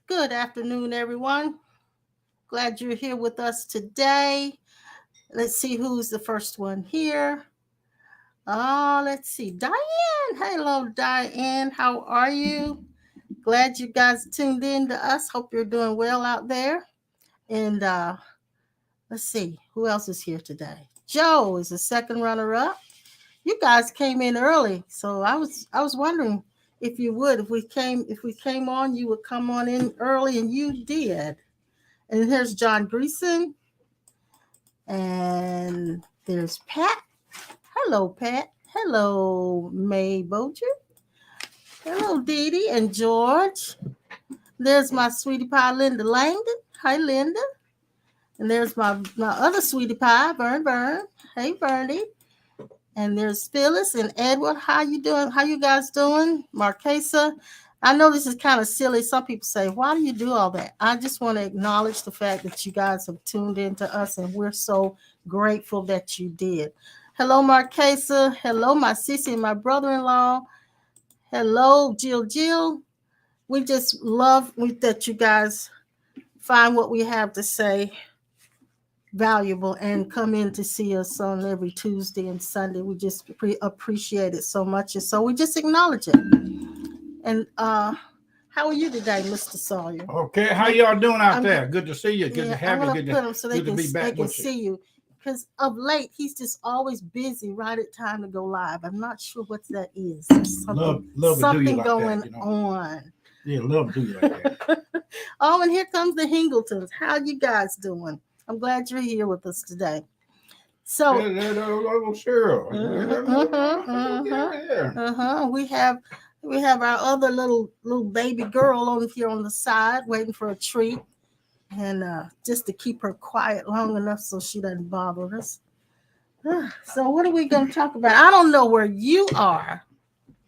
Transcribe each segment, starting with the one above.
Good afternoon, everyone. Glad you're here with us today. Let's see who's the first one here. Let's see. Diane. Hello, Diane. How are you? Glad you guys tuned in to us. Hope you're doing well out there. And let's see who else is here today. Joe is the second runner up. You guys came in early, so I was wondering if we came on, you would come on in early, and you did. And here's John Greason. And there's Pat. Hello, Pat. Hello, May Bocher. Hello, Dee Dee and George. There's my sweetie pie, Linda Langdon. Hi, Linda. And there's my other sweetie pie, Vern. Hey, Bernie. And there's Phyllis and Edward. How you doing? How you guys doing? Marquesa. I know this is kind of silly. Some people say, why do you do all that? I just want to acknowledge the fact that you guys have tuned in to us, and we're so grateful that you did. Hello, Marquesa. Hello, my sissy and my brother-in-law. Hello, Jill. We just love that you guys find what we have to say valuable and come in to see us on every Tuesday and Sunday. We just appreciate it so much, and so we just acknowledge it. And how are you today, Mr. Sawyer? Okay, how y'all doing out there? Good to see you. Good to have I'm you. gonna put them so they can Back see you. Because of late, he's just always busy right at time to go live. I'm not sure what that is. Love something to do you like going that, on. Yeah, love to do you like that. Oh, and here comes the Hingletons. How you guys doing? I'm glad you're here with us today. So, Sure. we have our other little baby girl on here on the side waiting for a treat, and just to keep her quiet long enough so she doesn't bother us. So what are we going to talk about? I don't know where you are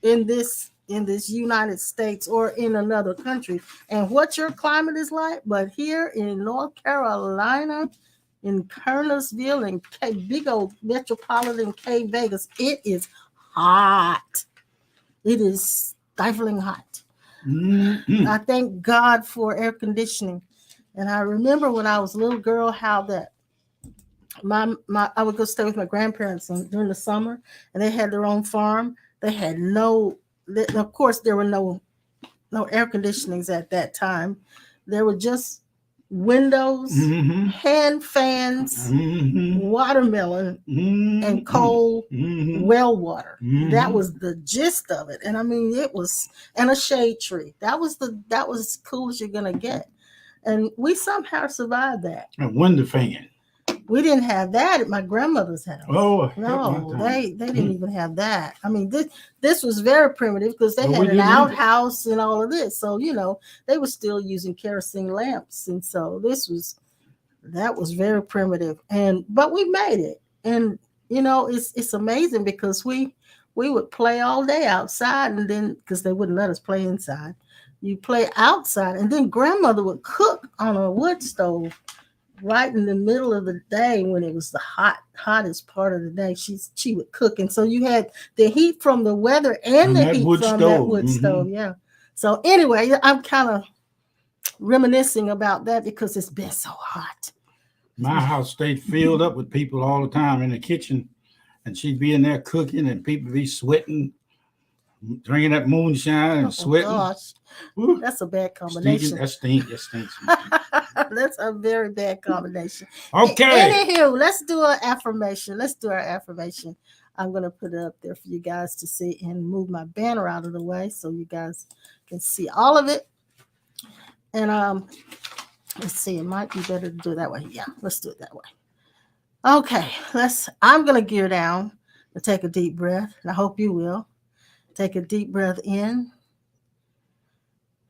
in this United States or in another country and what your climate is like, but here in North Carolina, in Kernersville and big old metropolitan K Vegas, it is hot. It is stifling hot. Mm-hmm. I thank God for air conditioning. And I remember when I was a little girl how that my I would go stay with my grandparents during the summer, and they had their own farm. They had of course there were no air conditionings at that time. There were just windows, hand fans, watermelon, and coal well water. That was the gist of it. And I mean, it was, and a shade tree. That was as cool as you're gonna get. And we somehow survived that. A window fan. We didn't have that at my grandmother's house. Oh no, they didn't even have that. I mean, this was very primitive because they had an outhouse and all of this. So they were still using kerosene lamps, and so that was very primitive. But we made it, and it's amazing because we would play all day outside, and then because they wouldn't let us play inside, you play outside, and then grandmother would cook on a wood stove. Right in the middle of the day when it was the hottest part of the day, she would cook, and so you had the heat from the weather and the heat from that wood stove. Yeah. So anyway, I'm kind of reminiscing about that because it's been so hot. My house stayed filled up with people all the time in the kitchen, and she'd be in there cooking, and people be sweating, drinking that moonshine and sweating. Gosh. That's a bad combination. That stinks. That's a very bad combination. Okay. Anywho, let's do an affirmation. Let's do our affirmation. I'm going to put it up there for you guys to see and move my banner out of the way so you guys can see all of it. And let's see. It might be better to do it that way. Yeah, let's do it that way. Okay, I'm going to gear down and take a deep breath, and I hope you will. Take a deep breath in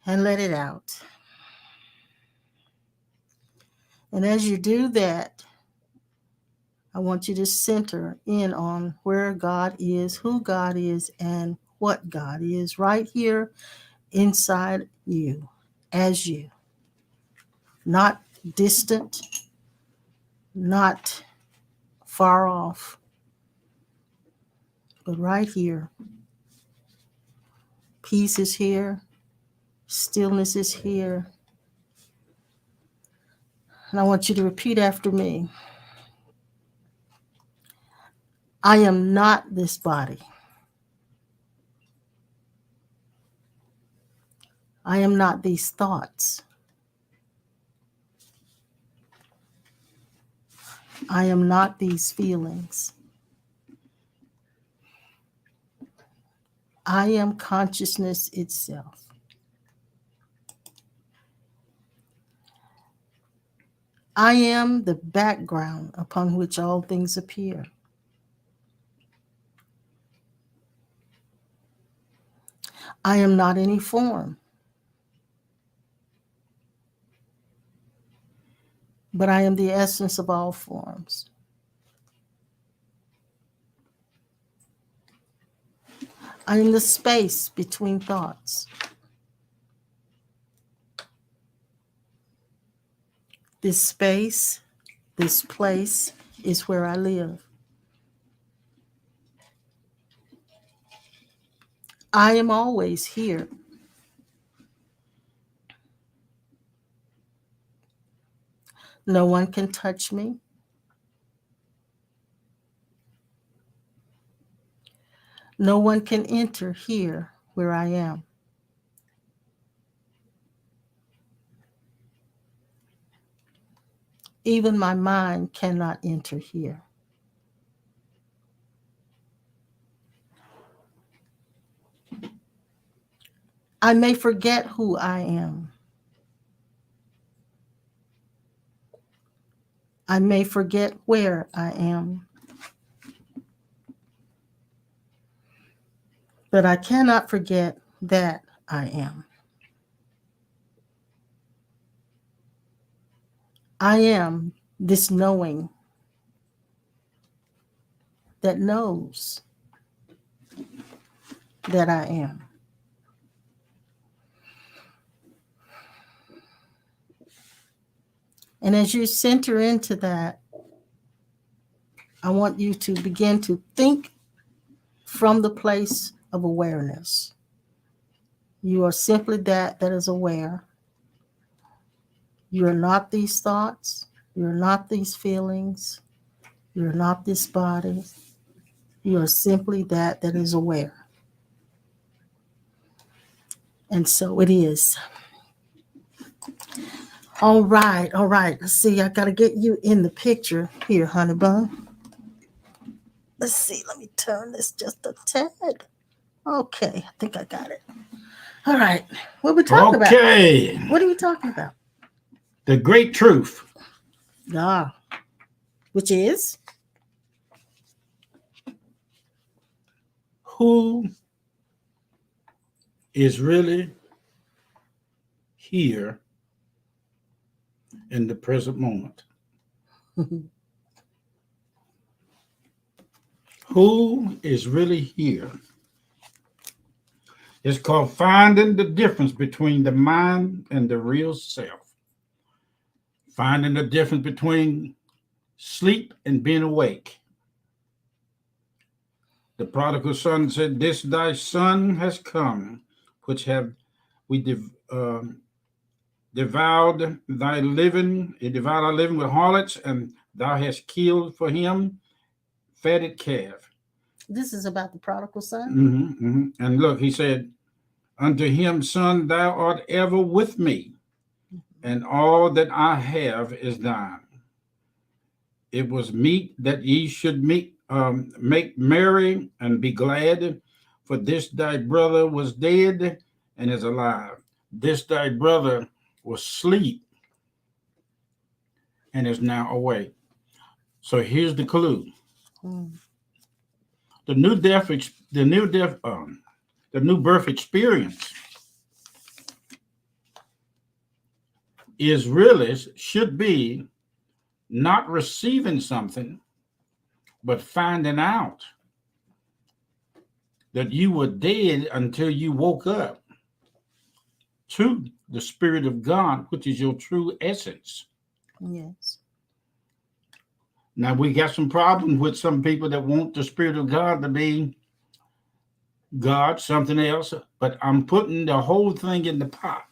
and let it out. And as you do that, I want you to center in on where God is, who God is, and what God is right here inside you, as you. Not distant, not far off, but right here. Peace is here. Stillness is here. And I want you to repeat after me. I am not this body. I am not these thoughts. I am not these feelings. I am consciousness itself. I am the background upon which all things appear. I am not any form, but I am the essence of all forms. I am the space between thoughts. This space, this place is where I live. I am always here. No one can touch me. No one can enter here where I am. Even my mind cannot enter here. I may forget who I am. I may forget where I am. But I cannot forget that I am. I am this knowing that knows that I am. And as you center into that, I want you to begin to think from the place of awareness. You are simply that is aware. You are not these thoughts. You are not these feelings. You are not this body. You are simply that is aware. And so it is. All right. Let's see. I got to get you in the picture here, honey bun. Let's see. Let me turn this just a tad. Okay. I think I got it. All right. What are we talking about? Okay. What are we talking about? The great truth. Which is? Who is really here in the present moment? Who is really here? It's called finding the difference between the mind and the real self. Finding the difference between sleep and being awake. The prodigal son said, "This thy son has come, which have we devoured thy living, he devoured our living with harlots, and thou hast killed for him fatted calf." This is about the prodigal son? And look, he said, "Unto him, son, thou art ever with me, and all that I have is thine. It was meet that ye should make merry and be glad, for this thy brother was dead and is alive. This thy brother was asleep and is now awake." So here's the clue. The new birth experience should be not receiving something, but finding out that you were dead until you woke up to the Spirit of God, which is your true essence. Yes. Now, we got some problems with some people that want the Spirit of God to be God, something else, but I'm putting the whole thing in the pot.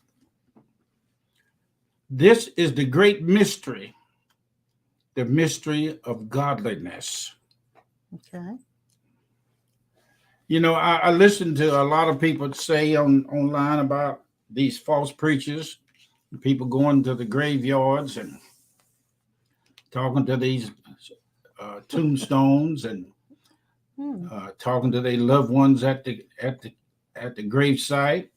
This is the great mystery, the mystery of godliness. Okay. You know, I listen to a lot of people say online about these false preachers, people going to the graveyards and talking to these tombstones and Hmm. talking to their loved ones at the gravesite.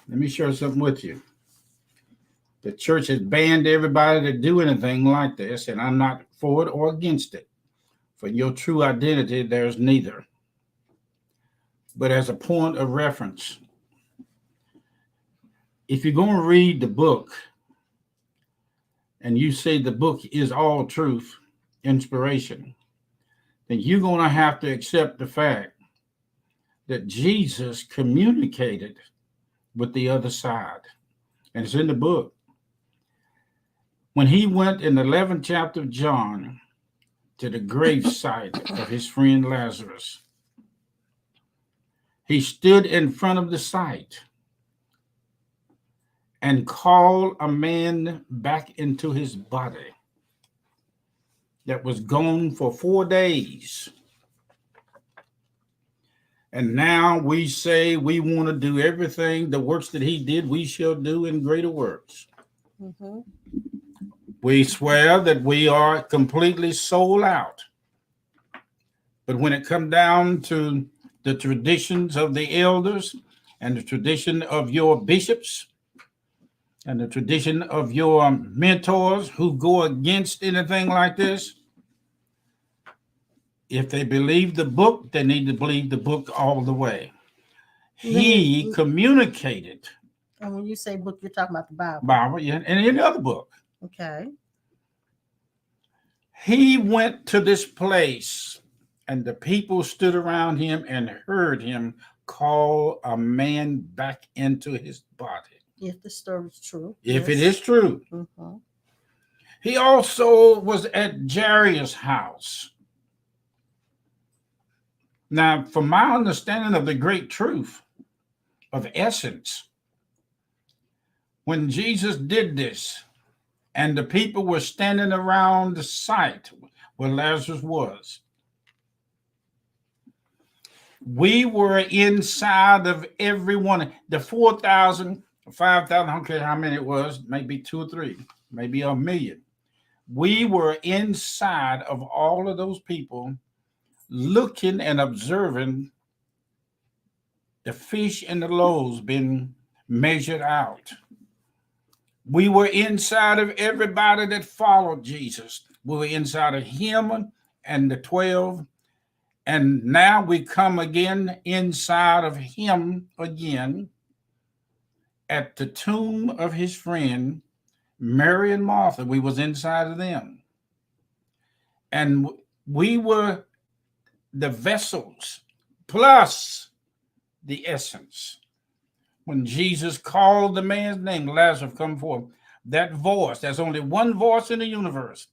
Let me share something with you. The church has banned everybody to do anything like this, and I'm not for it or against it. For your true identity, there's neither. But as a point of reference, if you're going to read the book and you say the book is all truth, inspiration, then you're going to have to accept the fact that Jesus communicated with the other side. And it's in the book. When he went in the 11th chapter of John to the gravesite of his friend Lazarus, he stood in front of the site and called a man back into his body that was gone for 4 days. And now we say we want to do everything, the works that he did, we shall do in greater works. Mm-hmm. We swear that we are completely sold out. But when it comes down to the traditions of the elders and the tradition of your bishops and the tradition of your mentors who go against anything like this, if they believe the book, they need to believe the book all the way. He communicated. And when you say book, you're talking about the Bible. Bible, yeah, and any other book. Okay. He went to this place, and the people stood around him and heard him call a man back into his body. If the story's true. If it is true. Mm-hmm. He also was at Jairus' house. Now, from my understanding of the great truth of essence, when Jesus did this, and the people were standing around the site where Lazarus was, we were inside of every one. The 4,000, 5,000, I don't care how many it was, maybe 2 or 3, maybe 1,000,000. We were inside of all of those people looking and observing the fish and the loaves being measured out. We were inside of everybody that followed Jesus. We were inside of him and the 12. And now we come again inside of him again at the tomb of his friend, Mary and Martha. We was inside of them. And we were the vessels plus the essence. When Jesus called the man's name, Lazarus, come forth, that voice, there's only one voice in the universe.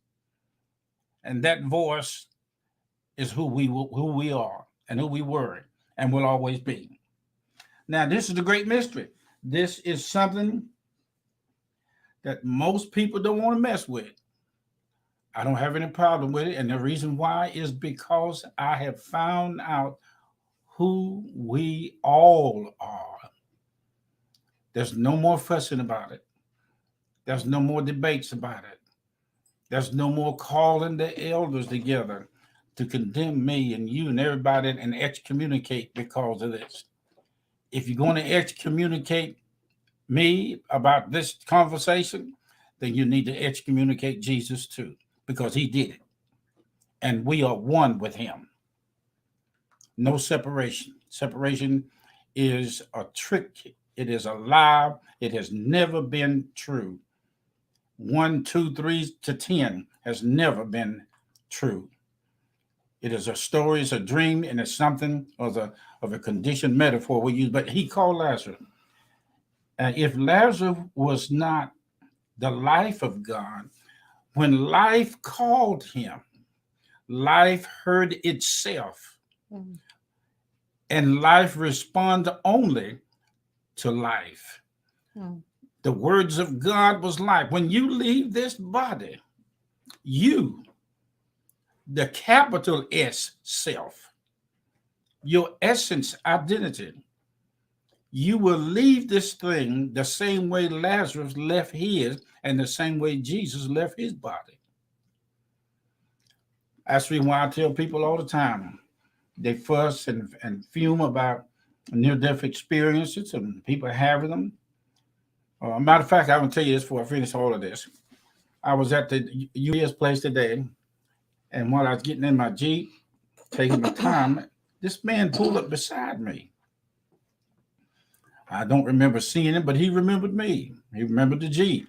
And that voice is who we are and who we were and will always be. Now, this is the great mystery. This is something that most people don't want to mess with. I don't have any problem with it. And the reason why is because I have found out who we all are. There's no more fussing about it. There's no more debates about it. There's no more calling the elders together to condemn me and you and everybody and excommunicate because of this. If you're going to excommunicate me about this conversation, then you need to excommunicate Jesus too, because he did it. And we are one with him. No separation. Separation is a trick. It is a lie. It has never been true. 1, 2, 3 to 10 has never been true. It is a story, it's a dream, and it's something of a conditioned metaphor we use. But he called Lazarus. And if Lazarus was not the life of God, when life called him, life heard itself, and life responds only to life. The words of God was life. When you leave this body, you, the capital S self, your essence identity, you will leave this thing the same way Lazarus left his and the same way Jesus left his body. That's the reason why I tell people all the time. They fuss and fume about near-death experiences and people having them. Matter of fact, I'm going to tell you this before I finish all of this. I was at the UPS place today, and while I was getting in my Jeep, taking my time, this man pulled up beside me. I don't remember seeing him, but he remembered me. He remembered the Jeep.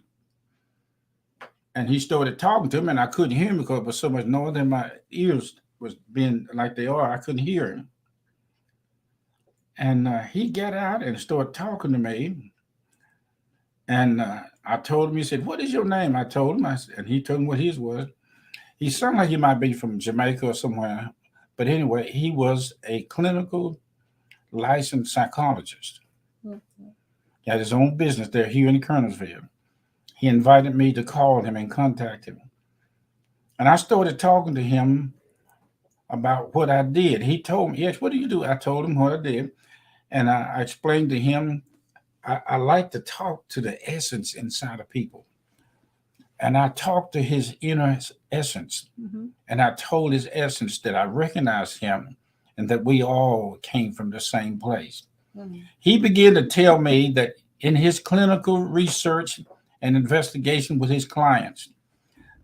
And he started talking to him, and I couldn't hear him because there was so much noise, and my ears was being like they are. I couldn't hear him. And he got out and started talking to me. And I told him, he said, "What is your name?" I told him, and he told me what his was. He sounded like he might be from Jamaica or somewhere. But anyway, he was a clinical licensed psychologist. Mm-hmm. He had his own business there here in Kernersville. He invited me to call him and contact him. And I started talking to him about what I did. He told me, "Yes, what do you do?" I told him what I did. And I explained to him, I like to talk to the essence inside of people. And I talked to his inner essence. Mm-hmm. And I told his essence that I recognized him and that we all came from the same place. Mm-hmm. He began to tell me that in his clinical research and investigation with his clients,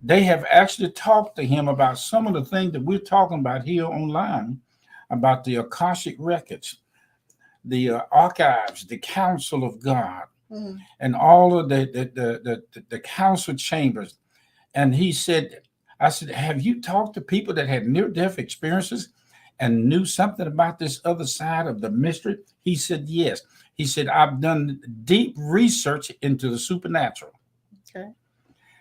they have actually talked to him about some of the things that we're talking about here online, about the Akashic records, the archives, the council of God, Mm-hmm. and all of the council chambers. And he said, I said, "Have you talked to people that had near-death experiences and knew something about this other side of the mystery?" He said, "Yes." He said, "I've done deep research into the supernatural." Okay.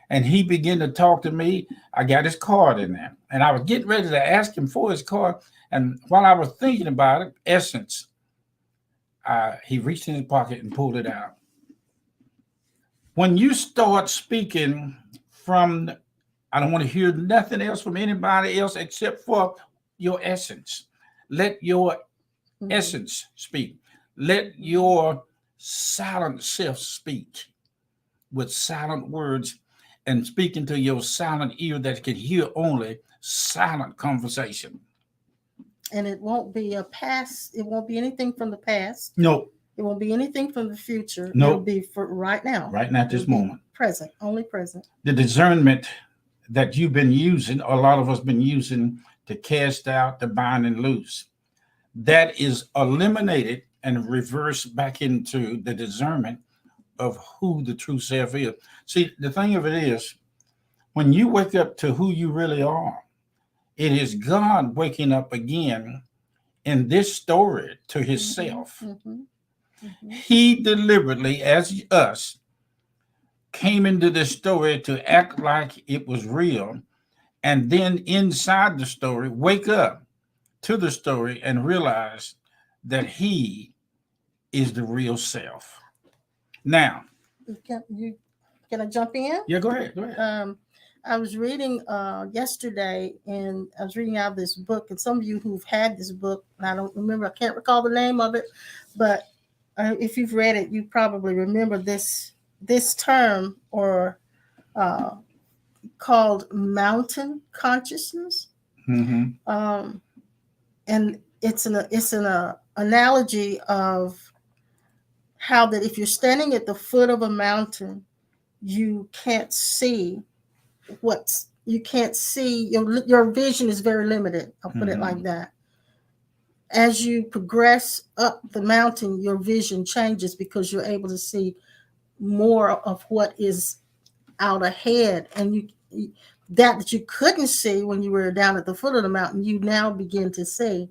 And he began to talk to me. I got his card in there. And I was getting ready to ask him for his card. And while I was thinking about it, essence, he reached in his pocket and pulled it out. When you start speaking from, I don't want to hear nothing else from anybody else except for your essence. Let your Mm-hmm. essence speak. Let your silent self speak with silent words and speak into your silent ear that can hear only silent conversation. And it won't be a past. It won't be anything from the past. No, It won't be anything from the future. No. It'll be for right now. right now at this It'll be moment. present, only present. The discernment that you've been using, or a lot of us been using to cast out, to bind and loose, that is eliminated and reversed back into the discernment of who the true self is. See, the thing of it is, when you wake up to who you really are, it is God waking up again in this story to himself. Mm-hmm. Mm-hmm. He deliberately, as us, came into this story to act like it was real, and then inside the story, wake up to the story and realize that he is the real self. Now, Can I jump in? yeah, go ahead. Go ahead. I was reading yesterday, and I was reading out of this book, and some of you who've had this book, and I can't recall the name of it, but if you've read it, you probably remember this term or called mountain consciousness. Mm-hmm. And it's an analogy of how that if you're standing at the foot of a mountain, you can't see your vision is very limited. I'll put it like that. As you progress up the mountain, your vision changes because you're able to see more of what is out ahead, and that you couldn't see when you were down at the foot of the mountain, you now begin to see.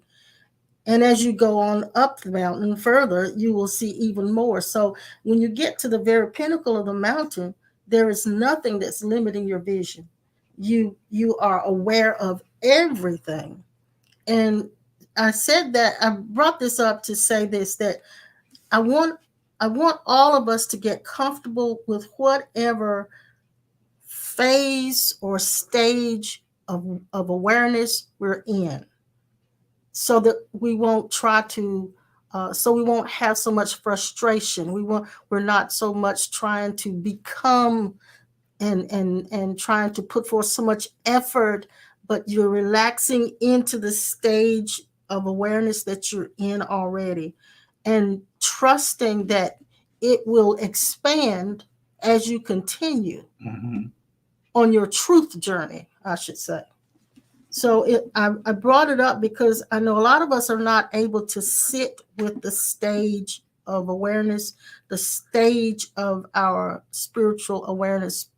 And as you go on up the mountain further, you will see even more. So when you get to the very pinnacle of the mountain, there is nothing that's limiting your vision. You are aware of everything. And I brought this up to say this, that I want I want all of us to get comfortable with whatever phase or stage of awareness we're in, so that we won't try to so we won't have so much frustration. We're not so much trying to become and trying to put forth so much effort, but you're relaxing into the stage of awareness that you're in already, and trusting that it will expand as you continue on your truth journey, I should say. So I brought it up because I know a lot of us are not able to sit with the stage of awareness, the stage of our spiritual awareness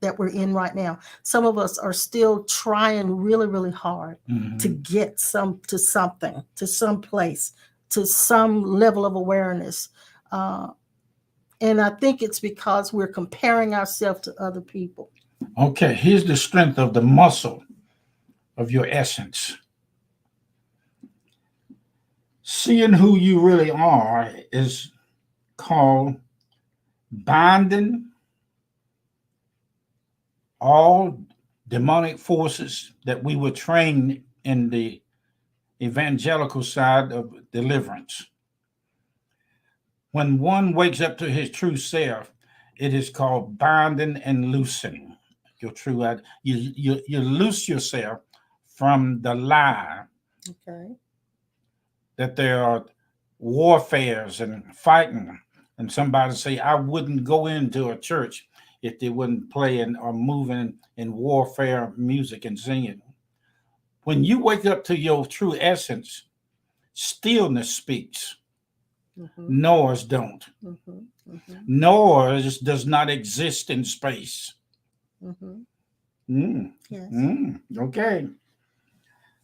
that we're in right now. Some of us are still trying really, really hard to get to something, to some place, to some level of awareness. And I think it's because we're comparing ourselves to other people. Okay, here's the strength of the muscle of your essence. Seeing who you really are is called binding all demonic forces that we were trained in the evangelical side of deliverance. When one wakes up to his true self, it is called binding and loosing your true. You loose yourself from the lie Okay. that there are warfares and fighting. And somebody say, I wouldn't go into a church if they wouldn't playing or moving in warfare music and singing. When you wake up to your true essence, stillness speaks. Noise don't. Noise does not exist in space. Yes. Okay.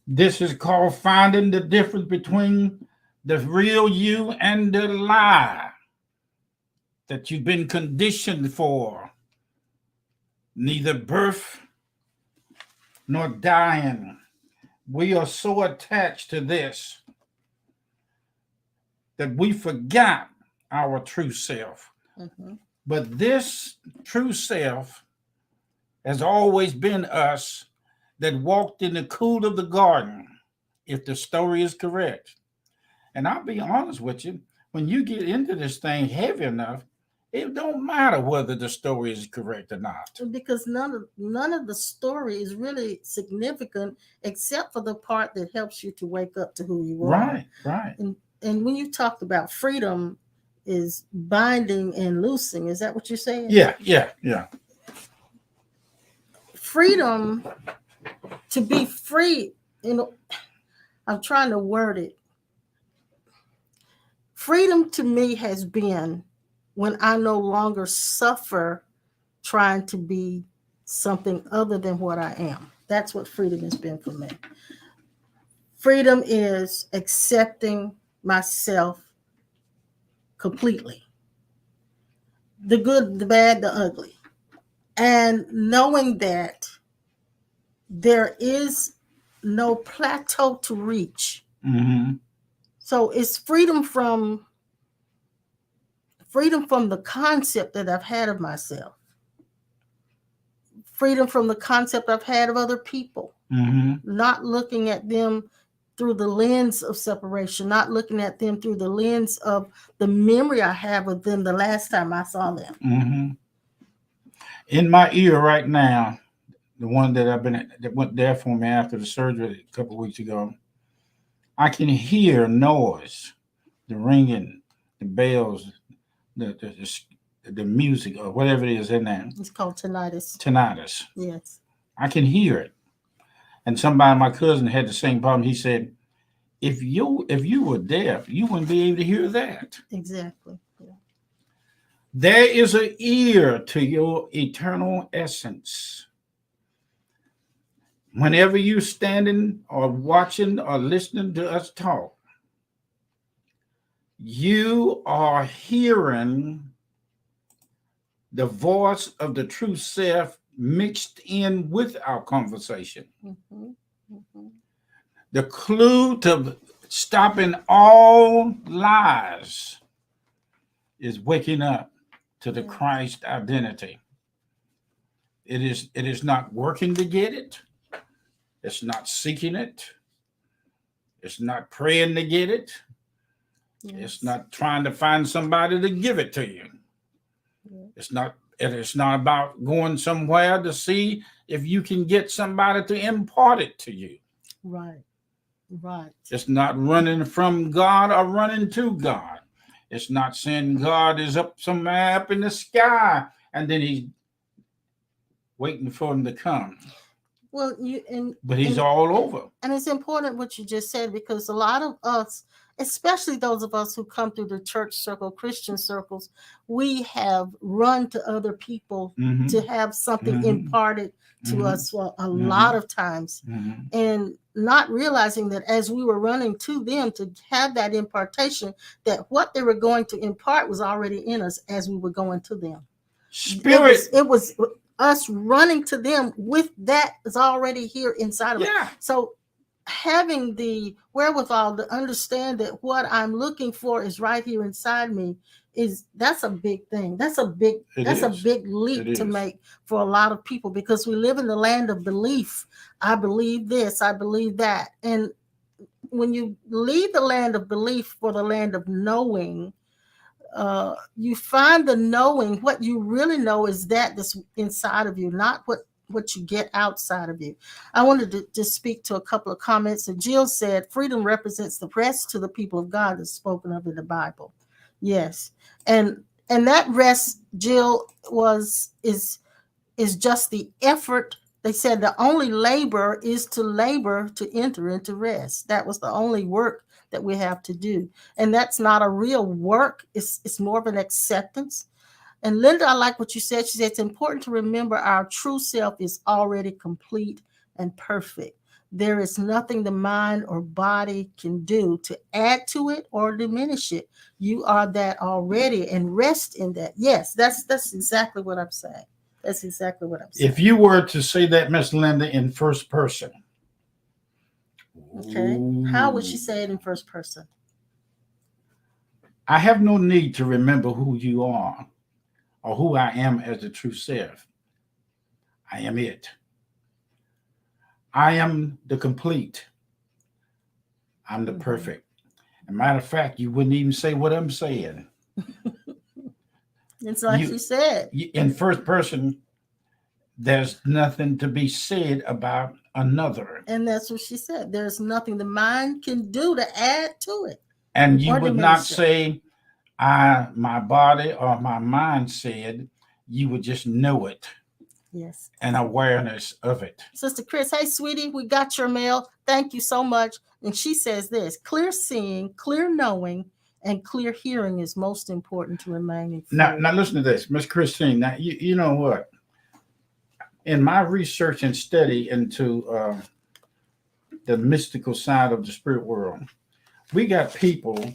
This is called finding the difference between the real you and the lie that you've been conditioned for. Neither birth nor dying. We are so attached to this that we forgot our true self. But this true self has always been us that walked in the cool of the garden, if the story is correct. And I'll be honest with you, when you get into this thing heavy enough, it don't matter whether the story is correct or not. Because none of the story is really significant except for the part that helps you to wake up to who you are. Right. And when you talked about freedom is binding and loosing, is that what you're saying? Yeah. Freedom, to be free, I'm trying to word it. Freedom to me has been when I no longer suffer trying to be something other than what I am. That's what freedom has been for me. Freedom is accepting myself completely. The good, the bad, the ugly. And knowing that there is no plateau to reach. So it's freedom from the concept that I've had of myself. Freedom from the concept I've had of other people. Not looking at them through the lens of separation, not looking at them through the lens of the memory I have of them the last time I saw them. In my ear right now, the one that went there for me after the surgery a couple of weeks ago, I can hear noise, the ringing, the bells, the music or whatever it is in there. It's called tinnitus. Tinnitus. Yes. I can hear it. And somebody, my cousin, had the same problem. He said, if you were deaf, you wouldn't be able to hear that. Exactly. Yeah. There is an ear to your eternal essence. Whenever you're standing or watching or listening to us talk, you are hearing the voice of the true self mixed in with our conversation. The clue to stopping all lies is waking up to the Yes. Christ identity. It is not working to get it. It's not seeking it. It's not praying to get it. It's Yes. not trying to find somebody to give it to you. Yes. It's not about going somewhere to see if you can get somebody to impart it to you. Right. Right. It's not running from God or running to God. It's not saying God is up somewhere up in the sky and then he's waiting for him to come. Well, But he's and all over. and it's important what you just said, because a lot of us, especially those of us who come through the church circle, Christian circles, we have run to other people Mm-hmm. to have something Mm-hmm. imparted to Mm-hmm. us a Mm-hmm. lot of times, Mm-hmm. and not realizing that as we were running to them to have that impartation, that what they were going to impart was already in us as we were going to them. Spirit. It was us running to them with that is already here inside of us. Yeah. So having the wherewithal to understand that what I'm looking for is right here inside me, that's a big thing. That's a big leap to make for a lot of people, because we live in the land of belief. I believe this, I believe that. And when you leave the land of belief for the land of knowing, you find the knowing. What you really know is that's inside of you, not what you get outside of you. I wanted to just speak to a couple of comments. And Jill said, freedom represents the rest to the people of God that's spoken of in the Bible. Yes. And that rest, Jill, is just the effort. They said the only labor is to labor to enter into rest. That was the only work that we have to do. And that's not a real work. It's more of an acceptance. And Linda, I like what you said. She said it's important to remember our true self is already complete and perfect. There is nothing the mind or body can do to add to it or diminish it. You are that already, and rest in that. Yes, that's exactly what I'm saying. That's exactly what I'm saying. If you were to say that, Miss Linda, in first person. Okay. How would she say it in first person? I have no need to remember who you are or who I am as the true self. I am it. I am the complete. I'm the perfect. As a matter of fact, you wouldn't even say what I'm saying. It's like you said. In first person, there's nothing to be said about another. And that's what she said. There's nothing the mind can do to add to it. And you would not say, my body or my mind said. You would just know it. Yes. And awareness of it. Sister Chris, hey, sweetie, we got your mail. Thank you so much. And she says this: clear seeing, clear knowing, and clear hearing is most important to remaining free. Now listen to this, Miss Christine. Now, you know what? In my research and study into the mystical side of the spirit world, we got people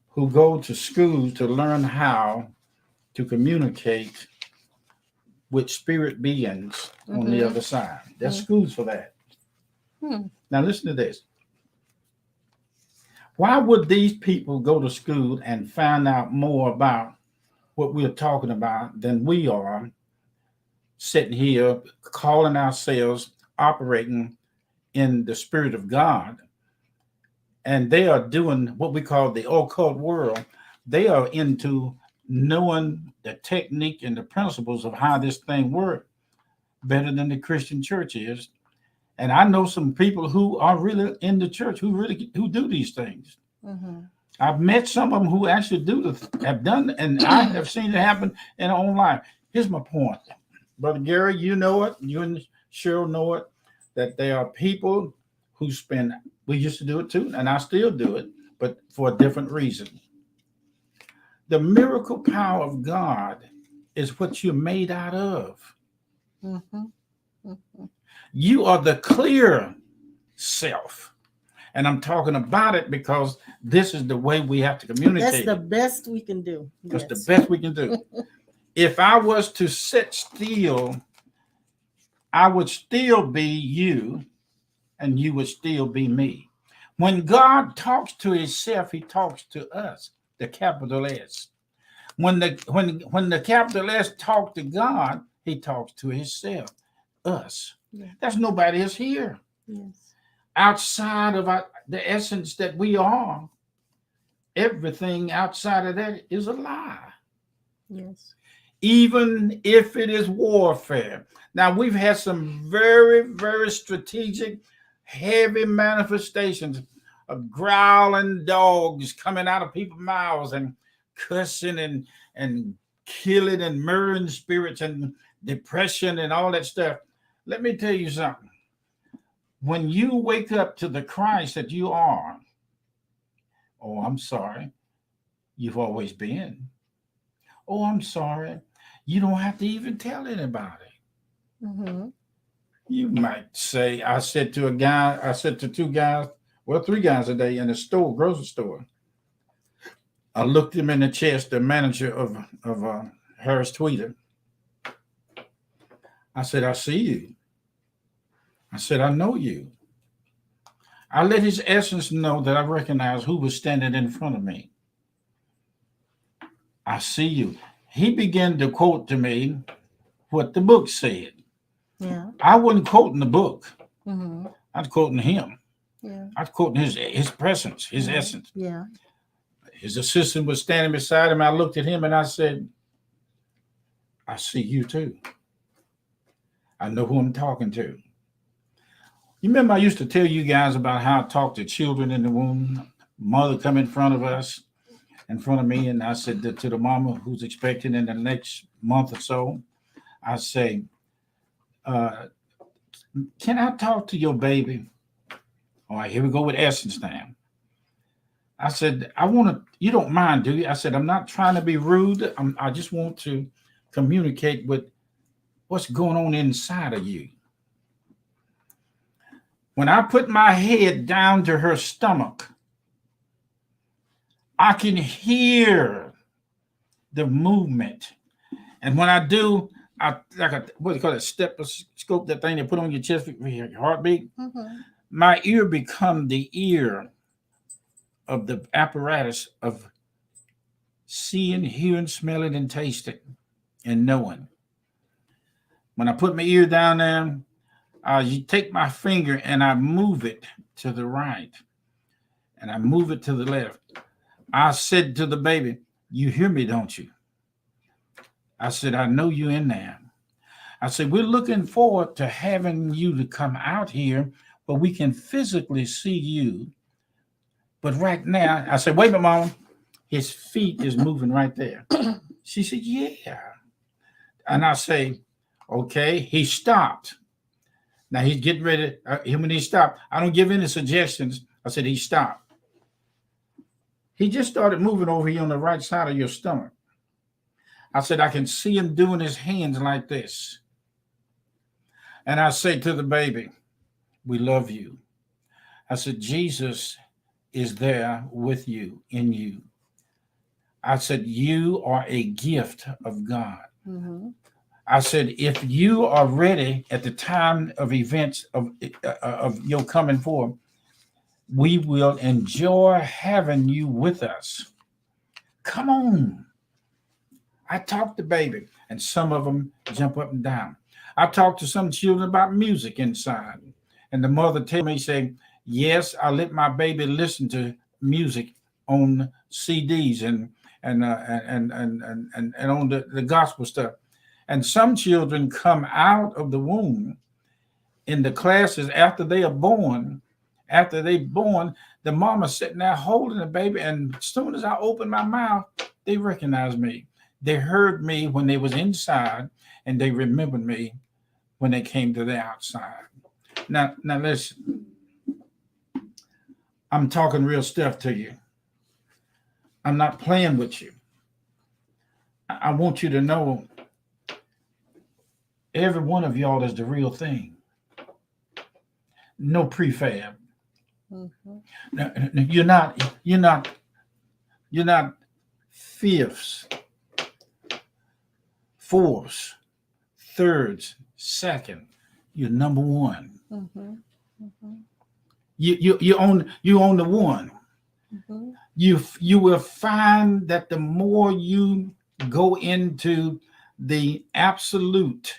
who go to school to learn how to communicate with spirit beings on the other side. There's schools for that. Now listen to this. Why would these people go to school and find out more about what we're talking about than we are sitting here calling ourselves operating in the spirit of God? And they are doing what we call the occult world. They are into knowing the technique and the principles of how this thing works better than the Christian church is. And I know some people who are really in the church who do these things. I've met some of them who actually have done, and I have seen it happen in our own life. Here's my point, Brother Gary. You know it. You and Cheryl know it. That there are people who spend. We used to do it too, and I still do it, but for a different reason. The miracle power of God is what you're made out of. You are the clear self. And I'm talking about it because this is the way we have to communicate. That's the best we can do. That's the best we can do. If I was to sit still, I would still be you, and you would still be me. When God talks to himself, he talks to us, the capital S. When the capital S talks to God, he talks to himself, us. Yeah. There's nobody else here Yes. outside of the essence that we are. Everything outside of that is a lie, Yes. even if it is warfare. Now, we've had some very, very strategic, heavy manifestations of growling dogs coming out of people's mouths and cussing and killing and murdering spirits and depression and all that stuff. Let me tell you something. When you wake up to the Christ that you are, oh, I'm sorry, you've always been. Oh, I'm sorry, you don't have to even tell anybody. Mm-hmm. You might say, I said to two guys, well, three guys a day in the store, grocery store. I looked him in the chest, the manager of Harris Tweeter. I said, I see you. I said, I know you. I let his essence know that I recognize who was standing in front of me. I see you. He began to quote to me what the book said. Yeah. I wasn't quoting the book. Mm-hmm. I was quoting him. Yeah. I was quoting his presence, his Yeah. essence. Yeah. His assistant was standing beside him. I looked at him and I said, I see you too. I know who I'm talking to. You remember I used to tell you guys about how I talk to children in the womb. Mother come in front of us, in front of me, and I said to the mama who's expecting in the next month or so, I say, can I talk to your baby? All right, here we go with essence now. I said, you don't mind, do you? I said, I'm not trying to be rude. I just want to communicate with what's going on inside of you. When I put my head down to her stomach, I can hear the movement. And when I do, I like what do you call it, stethoscope, that thing they put on your chest for your heartbeat. Mm-hmm. My ear become the ear of the apparatus of seeing, hearing, smelling, and tasting and knowing. When I put my ear down there, you take my finger and I move it to the right and I move it to the left. I said to the baby, you hear me, don't you? I said, I know you in there. I said, we're looking forward to having you to come out here, but we can physically see you. But right now, I said, wait a minute, Mama. His feet is moving right there. She said, yeah. And I say, okay, he stopped. Now he's getting ready. When he stopped, I don't give any suggestions. I said, he stopped. He just started moving over here on the right side of your stomach. I said, I can see him doing his hands like this. And I say to the baby, we love you. I said, Jesus is there with you, in you. I said, you are a gift of God. Mm-hmm. I said, if you are ready at the time of events of your coming forth, we will enjoy having you with us. Come on. I talk to baby, and some of them jump up and down. I talk to some children about music inside, and the mother tell me, say, yes, I let my baby listen to music on CDs and on the gospel stuff. And some children come out of the womb in the classes after they are born. After they born, the mama sitting there holding the baby, and as soon as I open my mouth, they recognize me. They heard me when they was inside, and they remembered me when they came to the outside. Now listen. I'm talking real stuff to you. I'm not playing with you. I want you to know every one of y'all is the real thing. No prefab. Mm-hmm. No, you're not fifths, fourths, thirds, second. You're number one. Mm-hmm. Mm-hmm. You own the one. Mm-hmm. You will find that the more you go into the absolute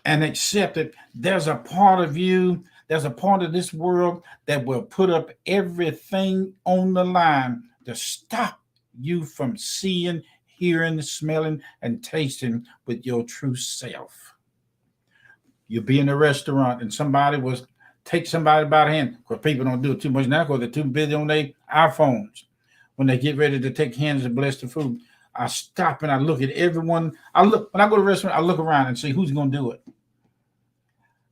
and accept it, there's a part of you, there's a part of this world that will put up everything on the line to stop you from seeing, hearing, smelling, and tasting with your true self. You'll be in a restaurant and somebody was take somebody by the hand. Because people don't do it too much now because they're too busy on their iPhones. When they get ready to take hands to bless the food, I stop and I look at everyone. I look when I go to a restaurant, I look around and see who's gonna do it.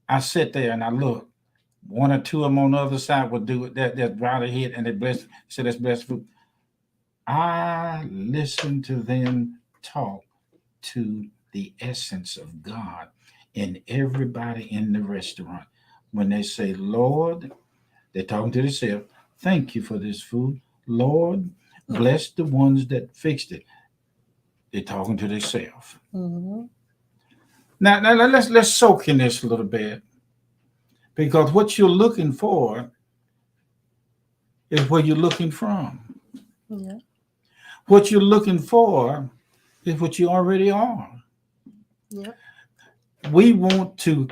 I sit there and I look. One or two of them on the other side will do it. That bow their head and they bless. Say that's blessed food. I listen to them talk to the essence of God in everybody in the restaurant. When they say, Lord, they're talking to themselves. Thank you for this food. Lord, bless the ones that fixed it. They're talking to themselves. Mm-hmm. Now let's soak in this a little bit. Because what you're looking for is where you're looking from. Yeah. What you're looking for is what you already are. Yeah. We want to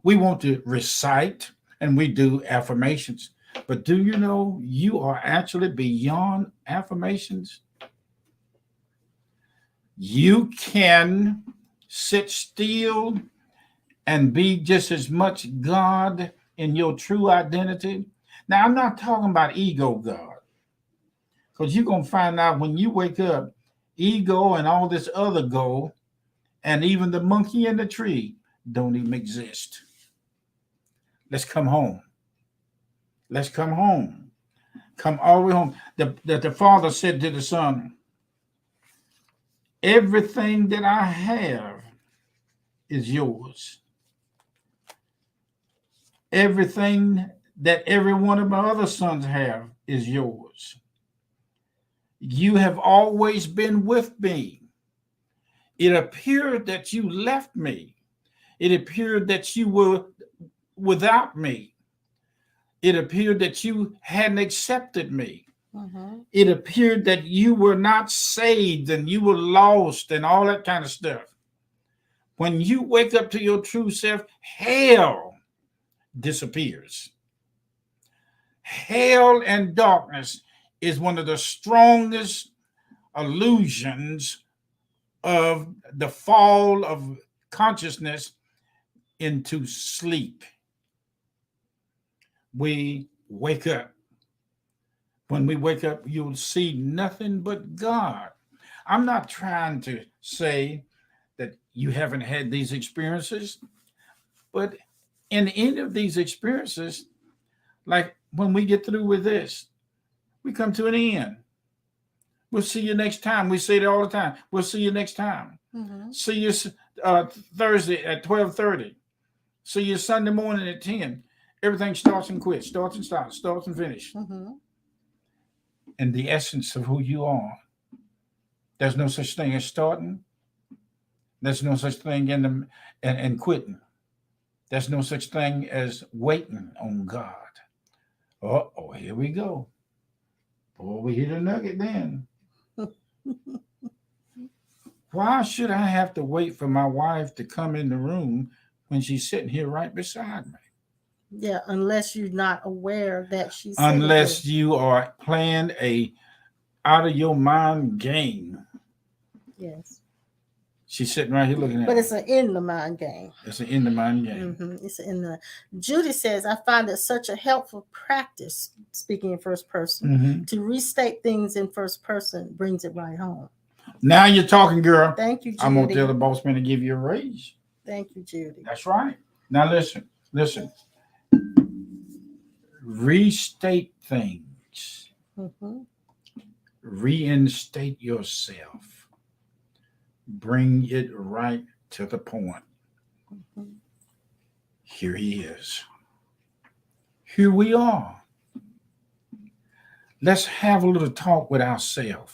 we want to recite and we do affirmations. But do you know you are actually beyond affirmations? You can sit still and be just as much God in your true identity. Now, I'm not talking about ego God, because you're going to find out when you wake up, ego and all this other go, and even the monkey in the tree don't even exist. Let's come home. Let's come home. Come all the way home. The father said to the son, everything that I have is yours. Everything that every one of my other sons have is yours. You have always been with me. It appeared that you left me. It appeared that you were without me. It appeared that you hadn't accepted me. Mm-hmm. It appeared that you were not saved and you were lost and all that kind of stuff. When you wake up to your true self, hell disappears. Hell and darkness is one of the strongest illusions of the fall of consciousness into sleep. We wake up. When we wake up, you'll see nothing but God. I'm not trying to say that you haven't had these experiences, but in any of these experiences, like when we get through with this, we come to an end. We'll see you next time. We say it all the time. We'll see you next time. Mm-hmm. See you Thursday at 12:30. See you Sunday morning at 10. Everything starts and quits, starts and stops, starts and finishes. Mm-hmm. And the essence of who you are. There's no such thing as starting. There's no such thing and quitting. There's no such thing as waiting on God. Oh, here we go. Boy, we hit a nugget then. Why should I have to wait for my wife to come in the room when she's sitting here right beside me? Yeah, unless you're not aware that she's Unless sitting you are playing a out of your mind game. there. Yes. She's sitting right here looking at But me. it's an in the mind game. It's an in the mind game. Mm-hmm. It's in the. Judy says, I find it such a helpful practice, speaking in first person, Mm-hmm. to restate things in first person brings it right home. Now you're talking, girl. Thank you, Judy. I'm gonna tell the boss man to give you a raise. Thank you, Judy. That's right. Now listen. Restate things. Mm-hmm. Reinstate yourself. Bring it right to the point. Mm-hmm. Here he is. Here we are. Let's have a little talk with ourselves,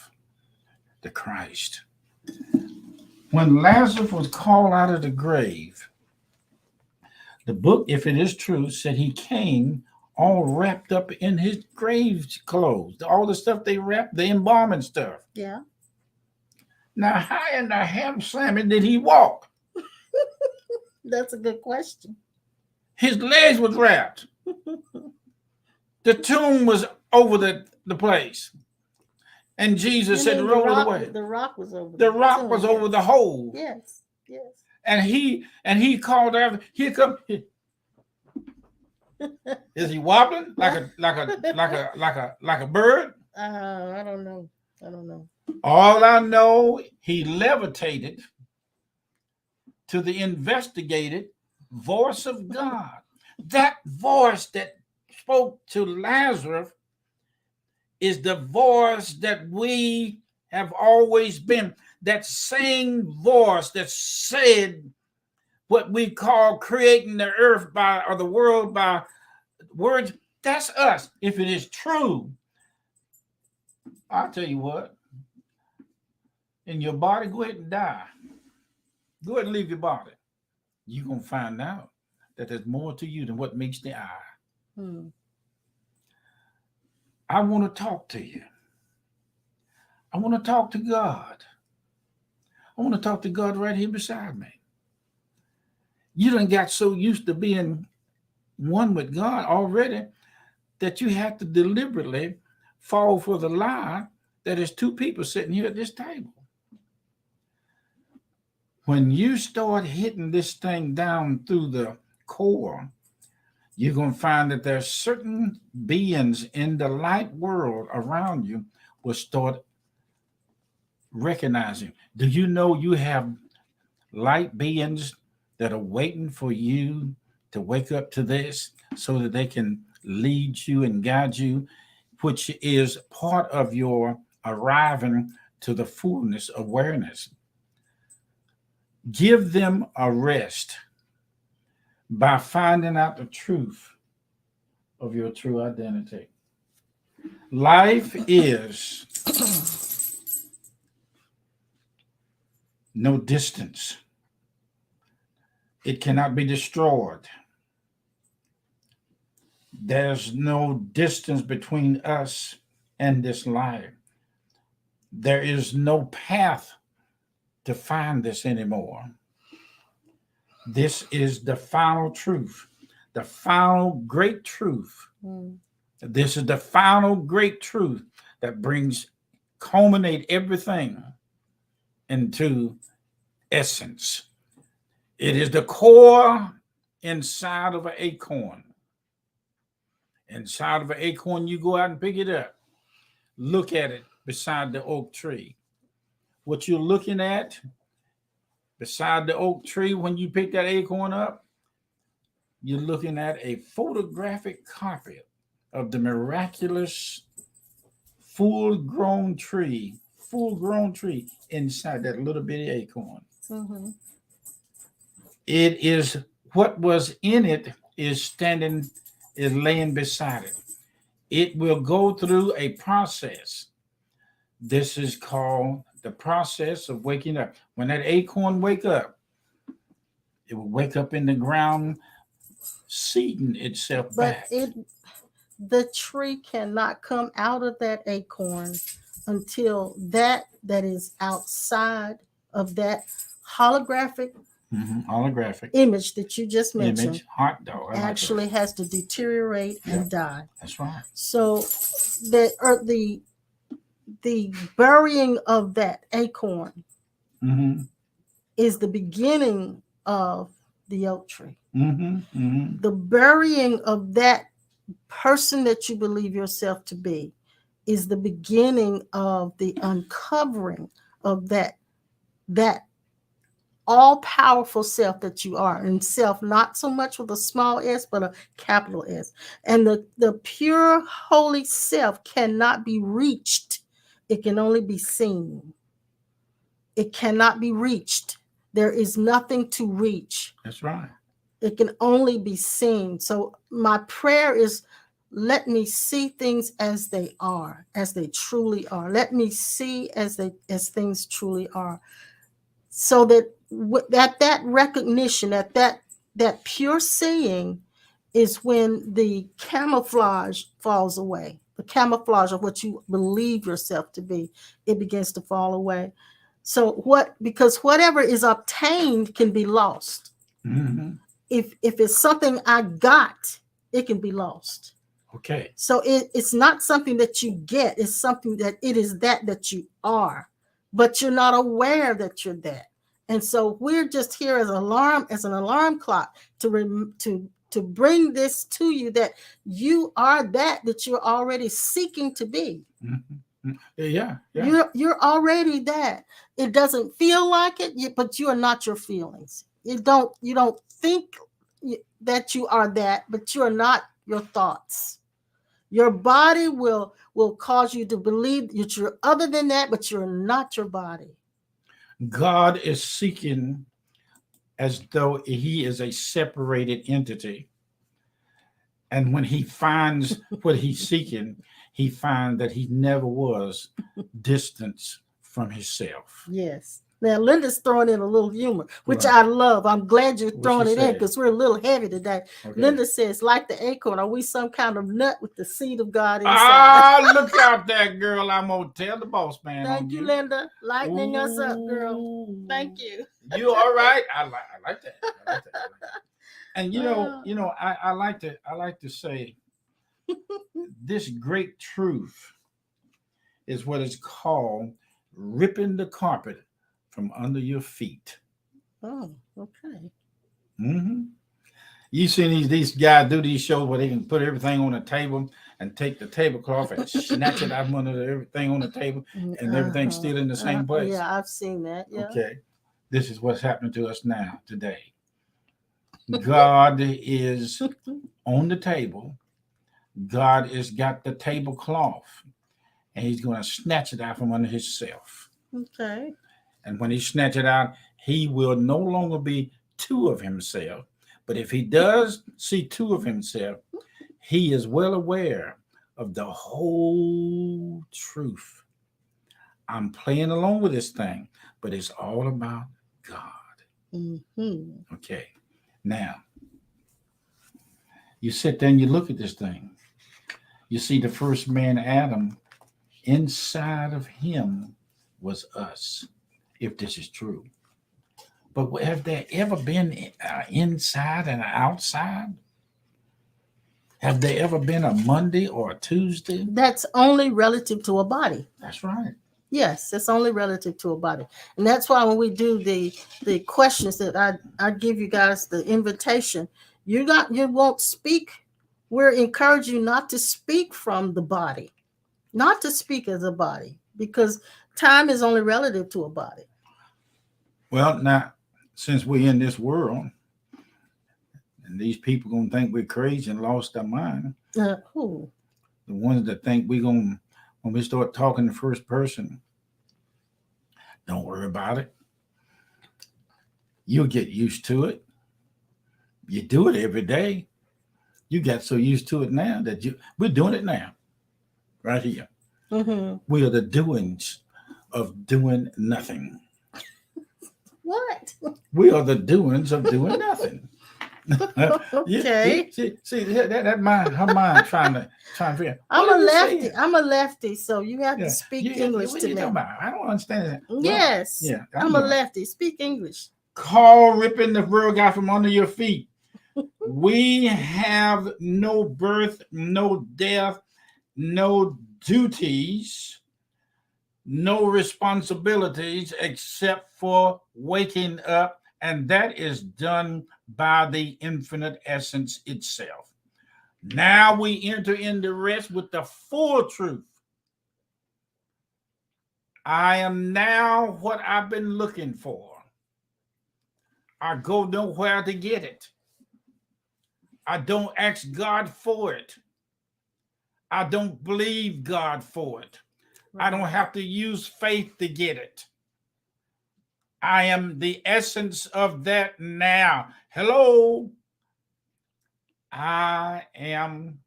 the Christ. When Lazarus was called out of the grave, the book, if it is true, said he came all wrapped up in his grave clothes, all the stuff they wrapped, the embalming stuff. Yeah. Now, how in the ham sandwich did he walk? That's a good question. His legs was wrapped. The tomb was over the place. And Jesus You said, mean the roll it rock? away. The rock was over The the rock tomb. was Yes. over the hole. Yes. Yes. And he called after, here come, is he wobbling like a bird? I don't know. I don't know. All I know, he levitated to the investigated voice of God. That voice that spoke to Lazarus is the voice that we have always been. That same voice that said what we call creating the earth by or the world by words. That's us. If it is true, I'll tell you what. In your body, go ahead and die. Go ahead and leave your body. You're gonna find out that there's more to you than what meets the eye. Hmm. I want to talk to you. I want to talk to God. I want to talk to God right here beside me. You done got so used to being one with God already that you have to deliberately fall for the lie that there's two people sitting here at this table. When you start hitting this thing down through the core, you're going to find that there's certain beings in the light world around you will start recognizing. Do you know you have light beings that are waiting for you to wake up to this so that they can lead you and guide you, which is part of your arriving to the fullness of awareness? Give them a rest by finding out the truth of your true identity. Life is no distance. It cannot be destroyed. There's no distance between us and this life. There is no path to find this anymore. This is the final truth, the final great truth. Hmm. This is the final great truth that brings, culminate everything into essence. It is the core inside of an acorn. Inside of an acorn, you go out and pick it up. Look at it beside the oak tree. What you're looking at beside the oak tree when you pick that acorn up, you're looking at a photographic copy of the miraculous full grown tree inside that little bitty acorn. Mm-hmm. It is what was in it is laying beside it. It will go through a process. This is called the process of waking up. When that acorn wake up, it will wake up in the ground, seeding itself But back. the tree cannot come out of that acorn until that is outside of that holographic Holographic image that you just mentioned image, hot dog. actually like has to deteriorate and die. that's right. So the burying of that acorn Mm-hmm. is the beginning of the oak tree. Mm-hmm. Mm-hmm. The burying of that person that you believe yourself to be is the beginning of the uncovering of that all-powerful self that you are, and self not so much with a small s but a capital S. And the pure holy self cannot be reached. It can only be seen. It cannot be reached. There is nothing to reach. That's right. It can only be seen. So my prayer is, let me see things as they are, as they truly are. Let me see as things truly are. So that that recognition, that pure seeing is when the camouflage falls away. The camouflage of what you believe yourself to be, it begins to fall away. So because whatever is obtained can be lost. Mm-hmm. If it's something I got, it can be lost. Okay. So it's not something that you get, it's something that it is that you are, but you're not aware that you're that. And so we're just here as an alarm clock to bring this to you, that you are that you're already seeking to be. Mm-hmm. Yeah. You're already that. It doesn't feel like it, but you are not your feelings. You don't think that you are that, but you are not your thoughts. Your body will cause you to believe that you're other than that, but you're not your body. God is seeking as though he is a separated entity. And when he finds what he's seeking, he finds that he never was distant from himself. Yes. Now Linda's throwing in a little humor, which Right. I love. I'm glad you're What's throwing she it in say? because we're a little heavy today. Okay. Linda says, like the acorn, are we some kind of nut with the seed of God inside? Ah, look out there, girl. I'm gonna tell the boss man on Thank you, you. Linda. Lightening us up, girl. Thank you. You all right? I like that. I like that. And I like to say this great truth is what is called ripping the carpet from under your feet. Oh, okay. Mm-hmm. You seen these guys do these shows where they can put everything on the table and take the tablecloth and snatch it out from under everything on the table, and everything's still in the same place. Yeah, I've seen that. Yeah. Okay, this is what's happening to us now today. God is on the table. God has got the tablecloth, and He's going to snatch it out from under Himself. Okay. And when He snatch it out, He will no longer be two of Himself. But if He does see two of Himself, He is well aware of the whole truth. I'm playing along with this thing, but it's all about God. Mm-hmm. Okay. Now, you sit there and you look at this thing. You see the first man, Adam, inside of him was us, if this is true. But have there ever been inside and outside? Have there ever been a Monday or a Tuesday? That's only relative to a body. That's right. Yes, it's only relative to a body. And that's why when we do the questions that I give you guys the invitation, you won't speak. We're encouraging you not to speak from the body, not to speak as a body, because time is only relative to a body. Well, now, since we're in this world, and these people gonna think we're crazy and lost our mind, Who? the ones that think we're gonna, when we start talking the first person, don't worry about it. You'll get used to it. You do it every day. You got so used to it now that we're doing it now, right here. Mm-hmm. We are the doings of doing nothing. What? We are the doings of doing nothing. Okay. See that mind, her mind trying to figure. I'm a lefty. I'm a lefty, so you have to Yeah. speak English What to you me. talking about? I don't understand that. Well, Yes. yeah, I'm a lefty. Speak English. Call ripping the world out from under your feet. We have no birth, no death, no duties, no responsibilities except for waking up, and that is done by the infinite essence itself. Now we enter into rest with the full truth. I am now what I've been looking for. I go nowhere to get it. I don't ask God for it. I don't believe God for it. I don't have to use faith to get it. I am the essence of that now. Hello. I am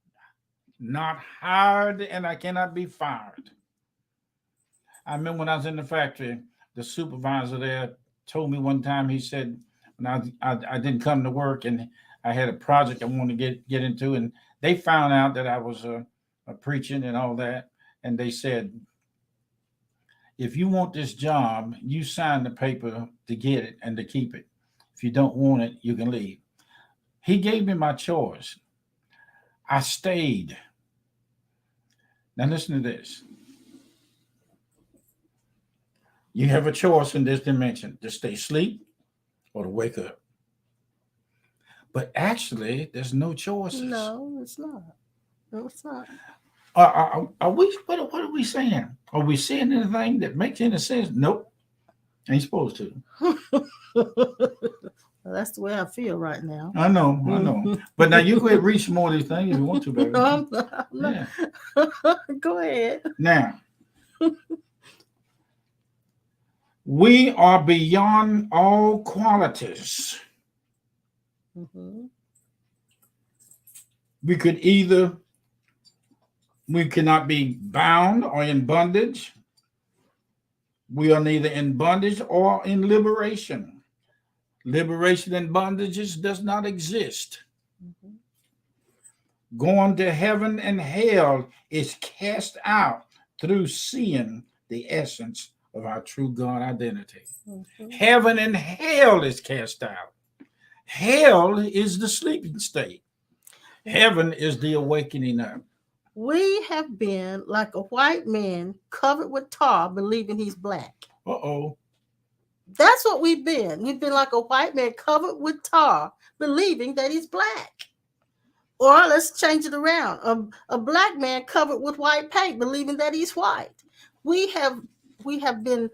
not hired and I cannot be fired. I remember when I was in the factory, the supervisor there told me one time, he said, when I didn't come to work and I had a project I wanted to get into, and they found out that I was a preaching and all that. And they said, If you want this job, you sign the paper to get it and to keep it. If you don't want it, you can leave. He gave me my choice. I stayed. Now listen to this. You have a choice in this dimension to stay asleep or to wake up. But actually, there's no choices. No, it's not. No, it's not. Are we? What are we saying? Are we saying anything that makes any sense? Nope. Ain't supposed to. That's the way I feel right now. I know. But now you go ahead and read some more of these things if you want to, baby. No, I'm not. Yeah. Go ahead. Now, we are beyond all qualities. Mm-hmm. We cannot be bound or in bondage. We are neither in bondage or in liberation. Liberation and bondages does not exist. Mm-hmm. Going to heaven and hell is cast out through seeing the essence of our true God identity. Mm-hmm. Heaven and hell is cast out. Hell is the sleeping state. Heaven is the awakening up. We have been like a white man covered with tar, believing he's black. Uh-oh. That's what we've been. We've been like a white man covered with tar, believing that he's black. Or let's change it around. A black man covered with white paint, believing that he's white. We have been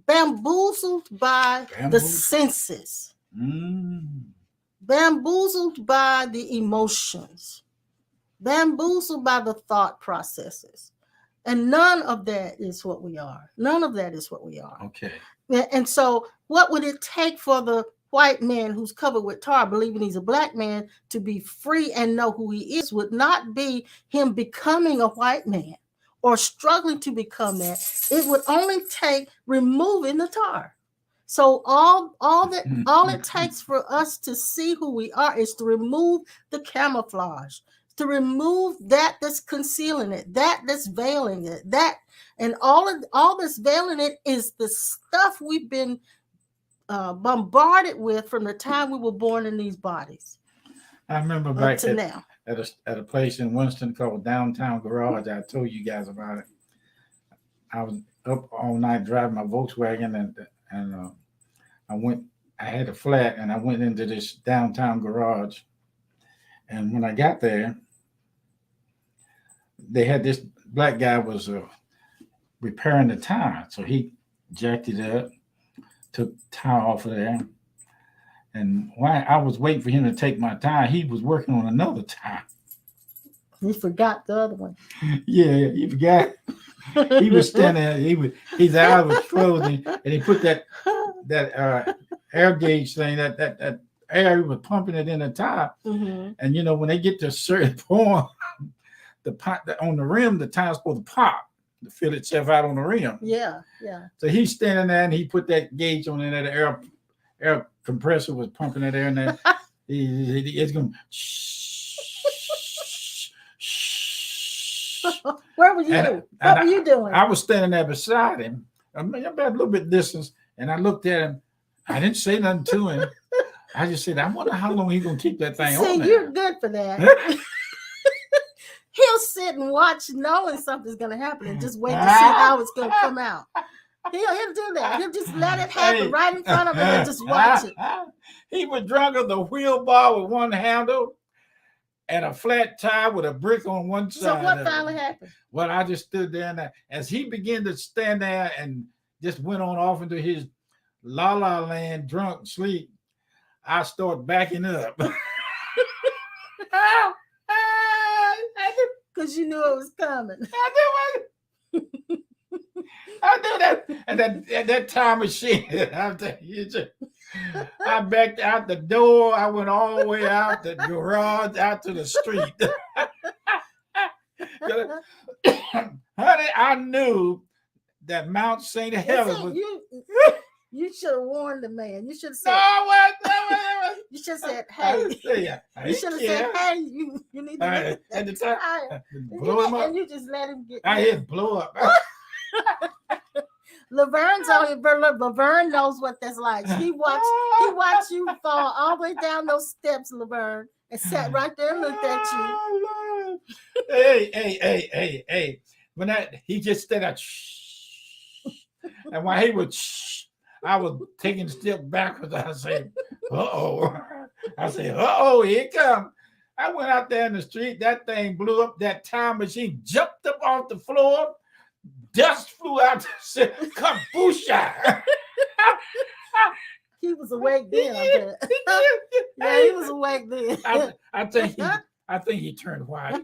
bamboozled by the senses, bamboozled by the emotions, bamboozled by the thought processes. And none of that is what we are. None of that is what we are. Okay. And so what would it take for the white man who's covered with tar, believing he's a black man, to be free and know who he is? Would not be him becoming a white man or struggling to become that. It would only take removing the tar. So all it takes for us to see who we are is to remove the camouflage, to remove that's concealing it, that's veiling it, and all that's veiling it is the stuff we've been bombarded with from the time we were born in these bodies. I remember back to now at a place in Winston called Downtown Garage. I told you guys about it. I was up all night driving my Volkswagen, and I had a flat, and I went into this downtown garage. And when I got there, they had this black guy was repairing the tire. So he jacked it up, took the tire off of there. And while I was waiting for him to take my tire, he was working on another tire. You forgot the other one. Yeah, he forgot. He was standing there, his eye was closing, and he put that air gauge thing, that air, he was pumping it in the tire. Mm-hmm. And when they get to a certain point, on the rim, the tire's supposed to pop to fill itself out on the rim. Yeah. So he's standing there, and he put that gauge on, and that air compressor was pumping that air, and then it's going. Where were you? What were you doing? I was standing there beside him. About a little bit distance, and I looked at him. I didn't say nothing to him. I just said, I wonder how long he's gonna keep that thing on there. See, you're good for that. He'll sit and watch, knowing something's gonna happen, and just wait to see how it's gonna come out. He'll do that. He'll just let it happen right in front of him and just watch it. He was drunk on the wheel bar with one handle and a flat tire with a brick on one side. So what finally happened? Well, I just stood there, and as he began to stand there and just went on off into his la la land drunk sleep, I started backing up. Because you knew it was coming. I knew that. And that time machine, I backed out the door. I went all the way out the garage, out to the street. Honey, I knew that Mount St. Helens was... You should have warned the man. You should have said... No. You should have said, hey. You should have said, hey, you need to... At the time, and you just let him get... I hit blow up. Laverne's on here. Laverne knows what that's like. He watched you fall all the way down those steps, Laverne, and sat right there and looked at you. Oh, Lord. Hey. When he just said that, shh. And while he would shh, I was taking a step backwards. I said, uh-oh. Here it comes. I went out there in the street. That thing blew up. That time machine jumped up off the floor. Dust flew out. Kaboosha. He was awake then, I bet. Yeah, he was awake then. I think he turned white.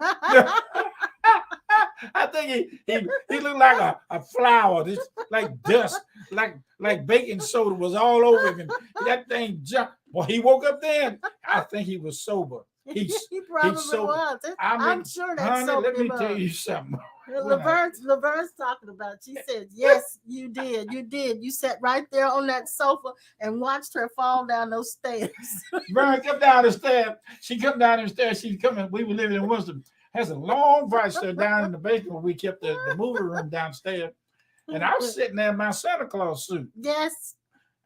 I think he looked like a flower, just like dust, like baking soda was all over him. And that thing jumped. Well, he woke up then. I think he was sober. He probably was. I'm sure that's honey, sobered let me him tell up. you something. Laverne's talking about it. She said, yes, you did. You did. You sat right there on that sofa and watched her fall down those stairs. Vern, come down the stairs. She come down the stairs. She's coming. We were living in Worcester. Has a long flight stair down in the basement. We kept the movie room downstairs. And I was sitting there in my Santa Claus suit. Yes.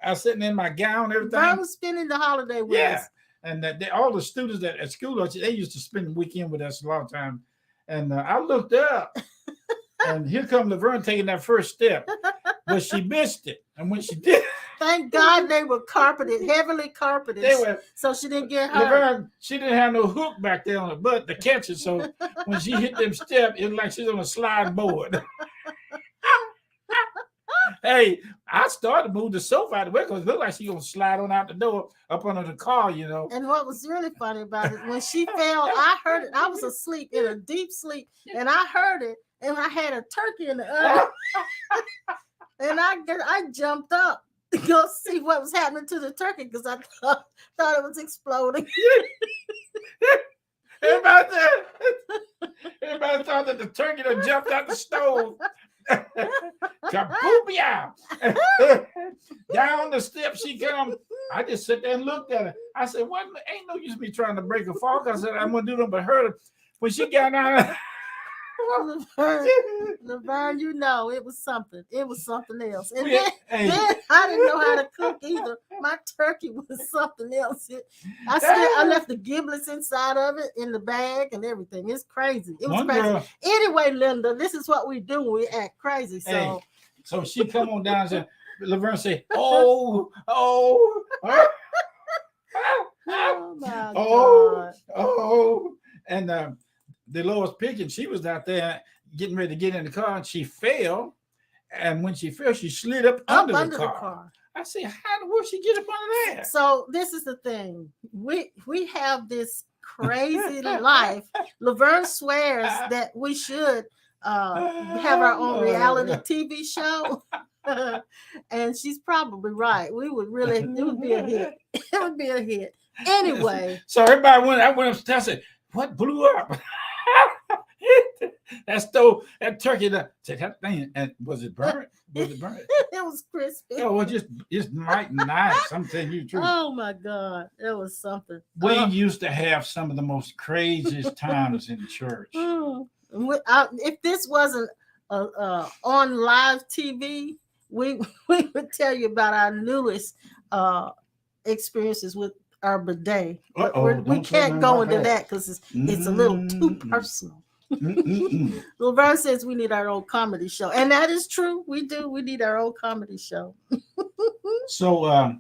I was sitting in my gown, everything. Vern was spending the holiday with us. And all the students at school, they used to spend the weekend with us a lot of time. And I looked up, and here come Laverne taking that first step. But she missed it. And when she did... Thank God they were heavily carpeted. So she didn't get hurt. Laverne, she didn't have no hook back there on her butt to catch it. So when she hit them steps, it was like she's on a slide board. Hey, I started to move the sofa out of the way because it looked like she gonna slide on out the door up under the car, you know. And what was really funny about it, when she fell, I heard it. I was asleep in a deep sleep, and I heard it, and I had a turkey in the oven, and I jumped up to go see what was happening to the turkey because I thought it was exploding. Everybody thought that the turkey had jumped out the stove. Kaboom! Down the steps she come. I just sit there and looked at her. I said, "What? Ain't no use me trying to break her fall." I said, "I'm gonna do nothing but hurt her." When she got down, Laverne, you know, it was something. It was something else. And then I didn't know how to cook either. My turkey was something else. I left the giblets inside of it in the bag and everything. It's crazy. It was crazy. Girl, anyway, Linda, this is what we do when we act crazy. So she come on down and said, Laverne say, oh my God. And Dolores Pickens, she was out there getting ready to get in the car, and she fell. And when she fell, she slid up under the car. I said, how the world she get up under there? So this is the thing. We have this crazy life. Laverne swears that we should have our own reality TV show. And she's probably right. It would be a hit. It would be a hit. Anyway. So everybody I went upstairs and said, what blew up? That turkey, that thing, and was it burnt? It was crispy. Oh, just mighty nice. I'm telling you the truth. Oh my God, it was something. We used to have some of the most craziest times in church. If this wasn't on live TV, we would tell you about our newest experiences with our bidet. We can't go into that because it's a little too personal. Laverne says we need our own comedy show, and that is true. We do. We need our own comedy show. So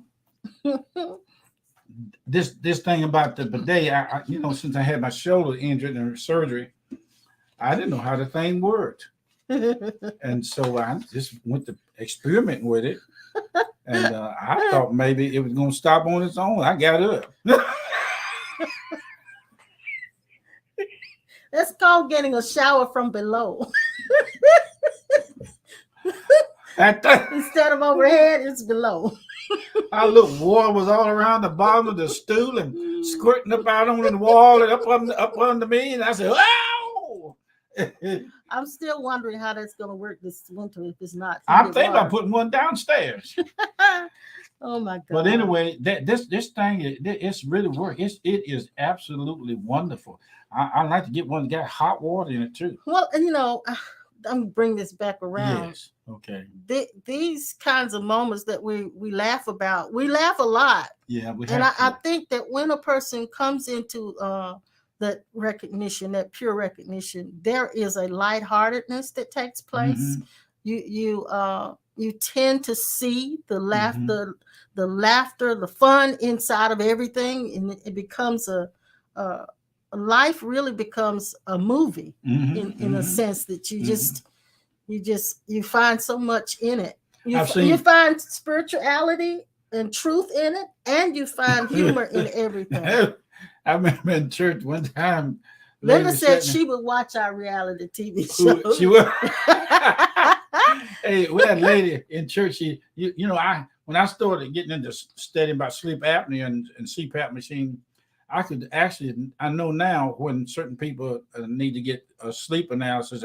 this thing about the bidet, I since I had my shoulder injured in surgery, I didn't know how the thing worked, and so I just went to experiment with it, and I thought maybe it was going to stop on its own. I got up. That's called getting a shower from below. Instead of overhead, it's below. I looked, water was all around the bottom of the stool and squirting up out on the wall and up under me. And I said, "Ow!" I'm still wondering how that's going to work this winter if it's not. I'm thinking about putting one downstairs. Oh my God! But anyway, this thing it's really work. It is absolutely wonderful. I like to get one that got hot water in it too. Well, I'm gonna bring this back around. Yes. Okay. These kinds of moments that we laugh about, we laugh a lot. Yeah, we And have I to. think that when a person comes into that recognition, that pure recognition, there is a lightheartedness that takes place. Mm-hmm. You tend to see Mm-hmm. the laughter, the fun inside of everything, and it becomes a life really becomes a movie Mm-hmm. in a Mm-hmm. sense that Mm-hmm. you find so much in it. I've You seen. find spirituality and truth in it, and you find humor in everything. I remember in church one time, lady Linda was said sitting. she would watch our reality TV Who she shows. was? Hey, we had a lady in church. I when I started getting into studying about sleep apnea and CPAP machine, I could actually I know now when certain people need to get a sleep analysis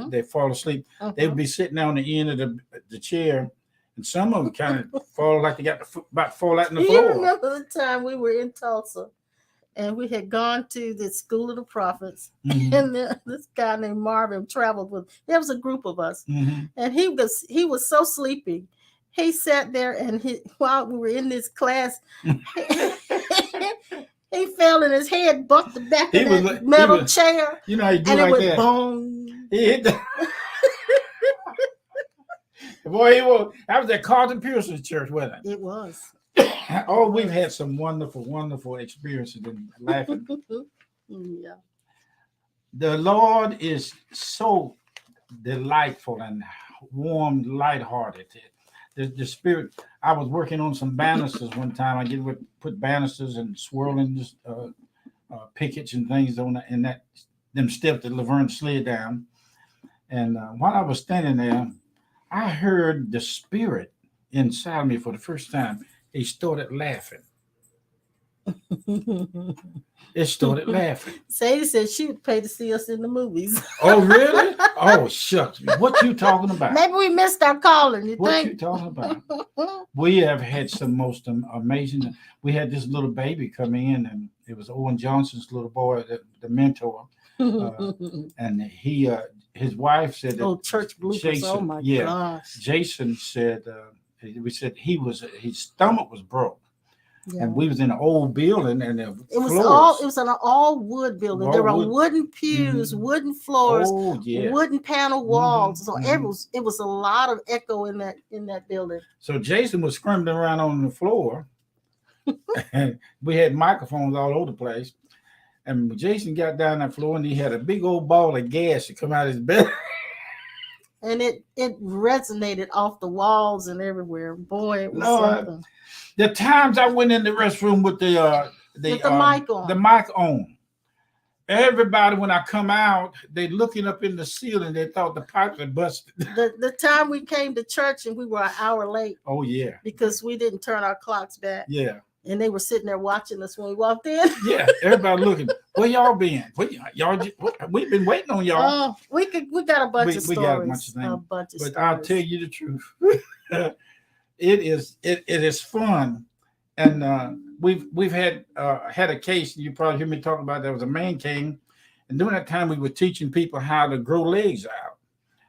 they fall asleep, they would be sitting on the end of the chair, and some of them kind of fall like they got about to fall out in the Do floor. you remember the time we were in Tulsa and we had gone to the School of the Prophets, Mm-hmm. and this guy named Marvin traveled with. There was a group of us, Mm-hmm. and he was so sleepy. He sat there, and while we were in this class, he fell and his head bucked the back of that metal chair, You know how you do and it like went that. boom. He hit the boy. He was. That was at Carlton Pearson's church, wasn't It was. it? Oh, we've had some wonderful, wonderful experiences in laughing. Yeah. The Lord is so delightful and warm, lighthearted. The Spirit. I was working on some banisters one time. I get with put banisters and swirling pickets and things on in that them steps that Laverne slid down. And while I was standing there, I heard the Spirit inside me for the first time. He started laughing. It started laughing. Sadie said she would pay to see us in the movies. Oh, really? Oh, shucks. What you talking about? Maybe we missed our calling. You What think? you talking about? We have had some most amazing. We had this little baby come in, and it was Owen Johnson's little boy, the mentor, and his wife said that. Oh, church bloopers! Jason, oh my yeah, gosh! Jason said we said his stomach was broke. Yeah. And we was in an old building, and it was an all wood building. All there were wood. Wooden pews, wooden floors, wooden panel walls. So it was a lot of echo in that building. So Jason was scrambling around on the floor, and we had microphones all over the place. And Jason got down that floor, and he had a big old ball of gas to come out of his belly. And it resonated off the walls and everywhere. Boy, it was something. The times I went in the restroom with the mic on, everybody when I come out, they looking up in the ceiling. They thought the pipes had busted. The time we came to church and we were an hour late. Oh yeah, because we didn't turn our clocks back. Yeah. And they were sitting there watching us when we walked in. Yeah, everybody looking. Where y'all been? We've been waiting on y'all. We got a bunch of stories. We got a bunch of things. But I'll tell you the truth. It is fun, and we've had a case. You probably hear me talking about. There was a man came, and during that time we were teaching people how to grow legs out,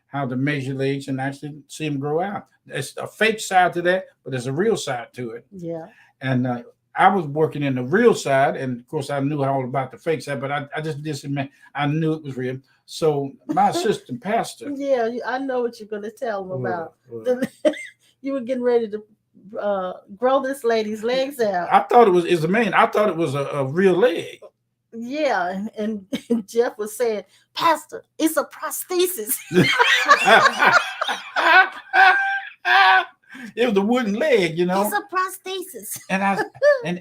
how to measure legs and actually see them grow out. There's a fake side to that, but there's a real side to it. Yeah. And I was working in the real side, and of course I knew all about the fake side, but I just didn't. I knew it was real. So my assistant pastor. Yeah, I know what you're going to tell them about. You were getting ready to grow this lady's legs out. I thought it was a man. I thought it was a real leg. Yeah, and Jeff was saying, Pastor, it's a prosthesis. It was a wooden leg, you know. It's a prosthesis. And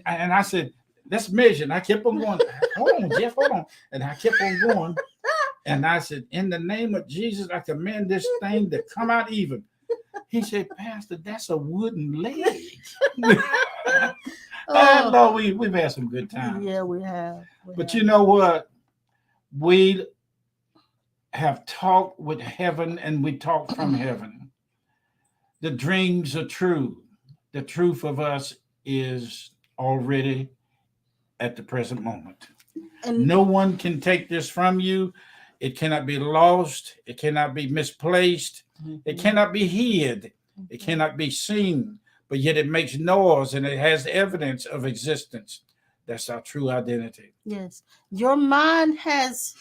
I said, let's measure. And I kept on going. Hold on, Jeff, hold on. And I kept on going. And I said, in the name of Jesus, I command this thing to come out even. He said, Pastor, that's a wooden leg. No, we've had some good times. Yeah, we have. But you know what? We have talked with heaven, and we talk from heaven. The dreams are true. The truth of us is already at the present moment. And no one can take this from you. It cannot be lost. It cannot be misplaced. It cannot be hid. It cannot be seen. But yet it makes noise and it has evidence of existence. That's our true identity. Yes. Your mind has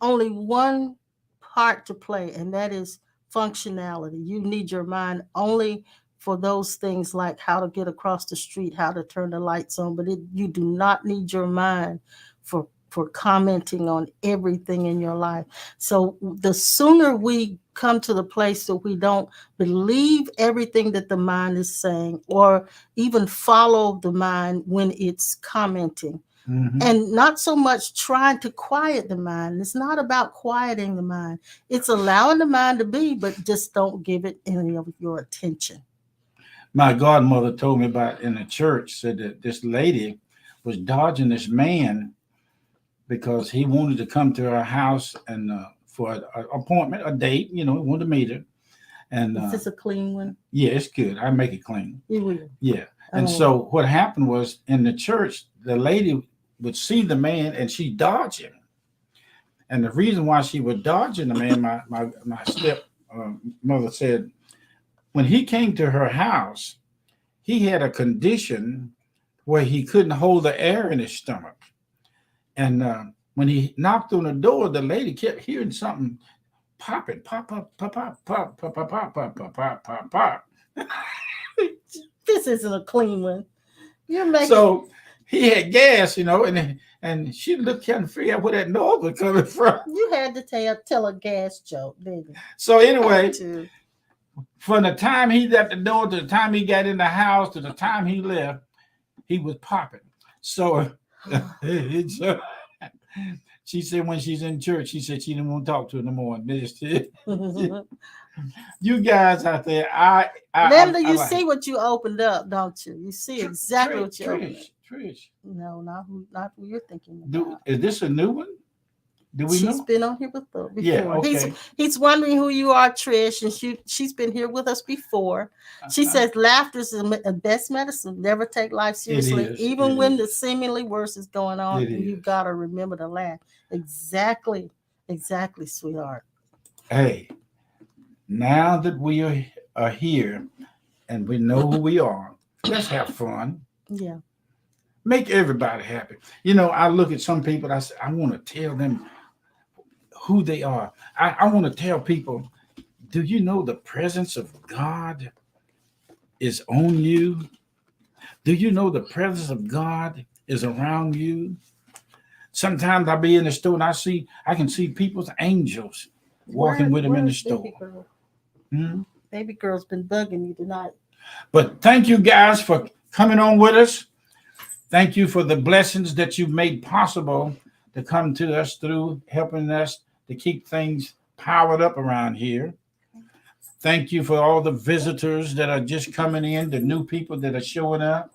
only one part to play, and that is functionality. You need your mind only for those things like how to get across the street, how to turn the lights on, but you do not need your mind for commenting on everything in your life. So the sooner we come to the place that we don't believe everything that the mind is saying or even follow the mind when it's commenting, and not so much trying to quiet the mind. It's not about quieting the mind. It's allowing the mind to be, but just don't give it any of your attention. My godmother told me about in the church, said that this lady was dodging this man because he wanted to come to her house and for an appointment, a date, he wanted to meet her. And Is this a clean one? yeah, it's good. I make it clean. You will. Yeah. And so what happened was in the church, the lady would see the man and she dodged him. And the reason why she would dodge the man, my step mother said, when he came to her house, he had a condition where he couldn't hold the air in his stomach. And when he knocked on the door, the lady kept hearing something popping, pop, pop, pop, pop, pop, pop, pop, pop, pop, pop, pop, pop, pop. This isn't a clean one. You're making. So he had gas, and she looked trying to figure out where that noise was coming from. You had to tell a gas joke, didn't you? So anyway, from the time he left the door to the time he got in the house to the time he left, he was popping. So she said when she's in church, she said she didn't want to talk to her no more. You guys out there, Linda, you see what you opened up, don't you? You see exactly what you opened up. Trish. No, not who you're thinking about. Is this a new one? Do we know? She's been on here before. Yeah, okay. He's wondering who you are, Trish, and she's been here with us before. She says laughter is the best medicine. Never take life seriously, even when the seemingly worst is going on. You gotta remember to laugh. Exactly, sweetheart. Hey, now that we are here and we know who we are, let's have fun. Yeah. Make everybody happy. I look at some people, I say, I want to tell them who they are. I want to tell people, do you know the presence of God is on you? Do you know the presence of God is around you? Sometimes I'll be in the store and I can see people's angels walking with them in the store. Baby girl's been bugging you tonight. But thank you guys for coming on with us. Thank you for the blessings that you've made possible to come to us through helping us to keep things powered up around here. Thank you for all the visitors that are just coming in, the new people that are showing up.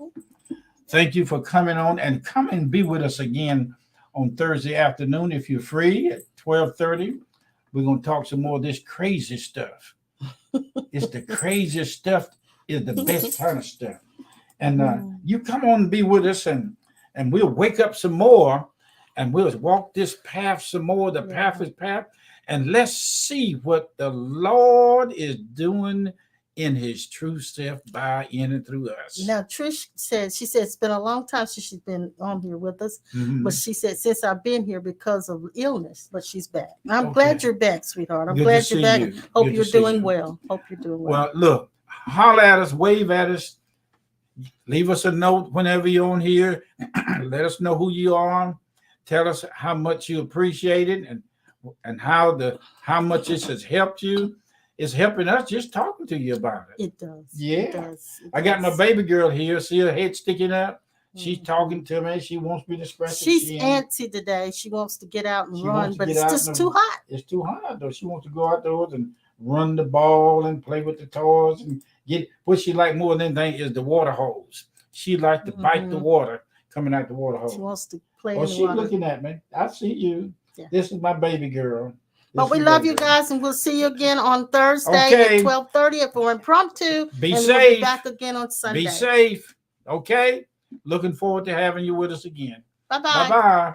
Thank you for coming on, and come and be with us again on Thursday afternoon if you're free at 12:30. We're going to talk some more of this crazy stuff. It's the craziest stuff is the best kind of stuff. And you come on and be with us, and we'll wake up some more, and we'll walk this path some more. The path is path. And let's see what the Lord is doing in his true self by, in, and through us. Now, Trish said, it's been a long time since she's been on here with us. But she said, since I've been here because of illness, but she's back. I'm glad you're back, sweetheart. I'm glad you're back. Hope you're doing well. Well, look, holler at us, wave at us. Leave us a note whenever you're on here. Let us know who you are. Tell us how much you appreciate it and how much this has helped you. It's helping us just talking to you about it. It does. Yeah. It does. I got my baby girl here. See her head sticking up. She's talking to me. She wants me to scratch her She's chin. antsy today. She wants to get out and run, but it's just too hot. It's too hot, though. She wants to go outdoors and run the ball and play with the toys and get what she like more than anything is the water hose. She likes to bite the water coming out the water hose. She wants to play. She's looking at me. I see you. Yeah. This is my baby girl. But we love you guys, and we'll see you again on Thursday at 12:30 for impromptu. Be and safe. We'll be back again on Sunday. Be safe. Okay. Looking forward to having you with us again. Bye-bye. Bye-bye.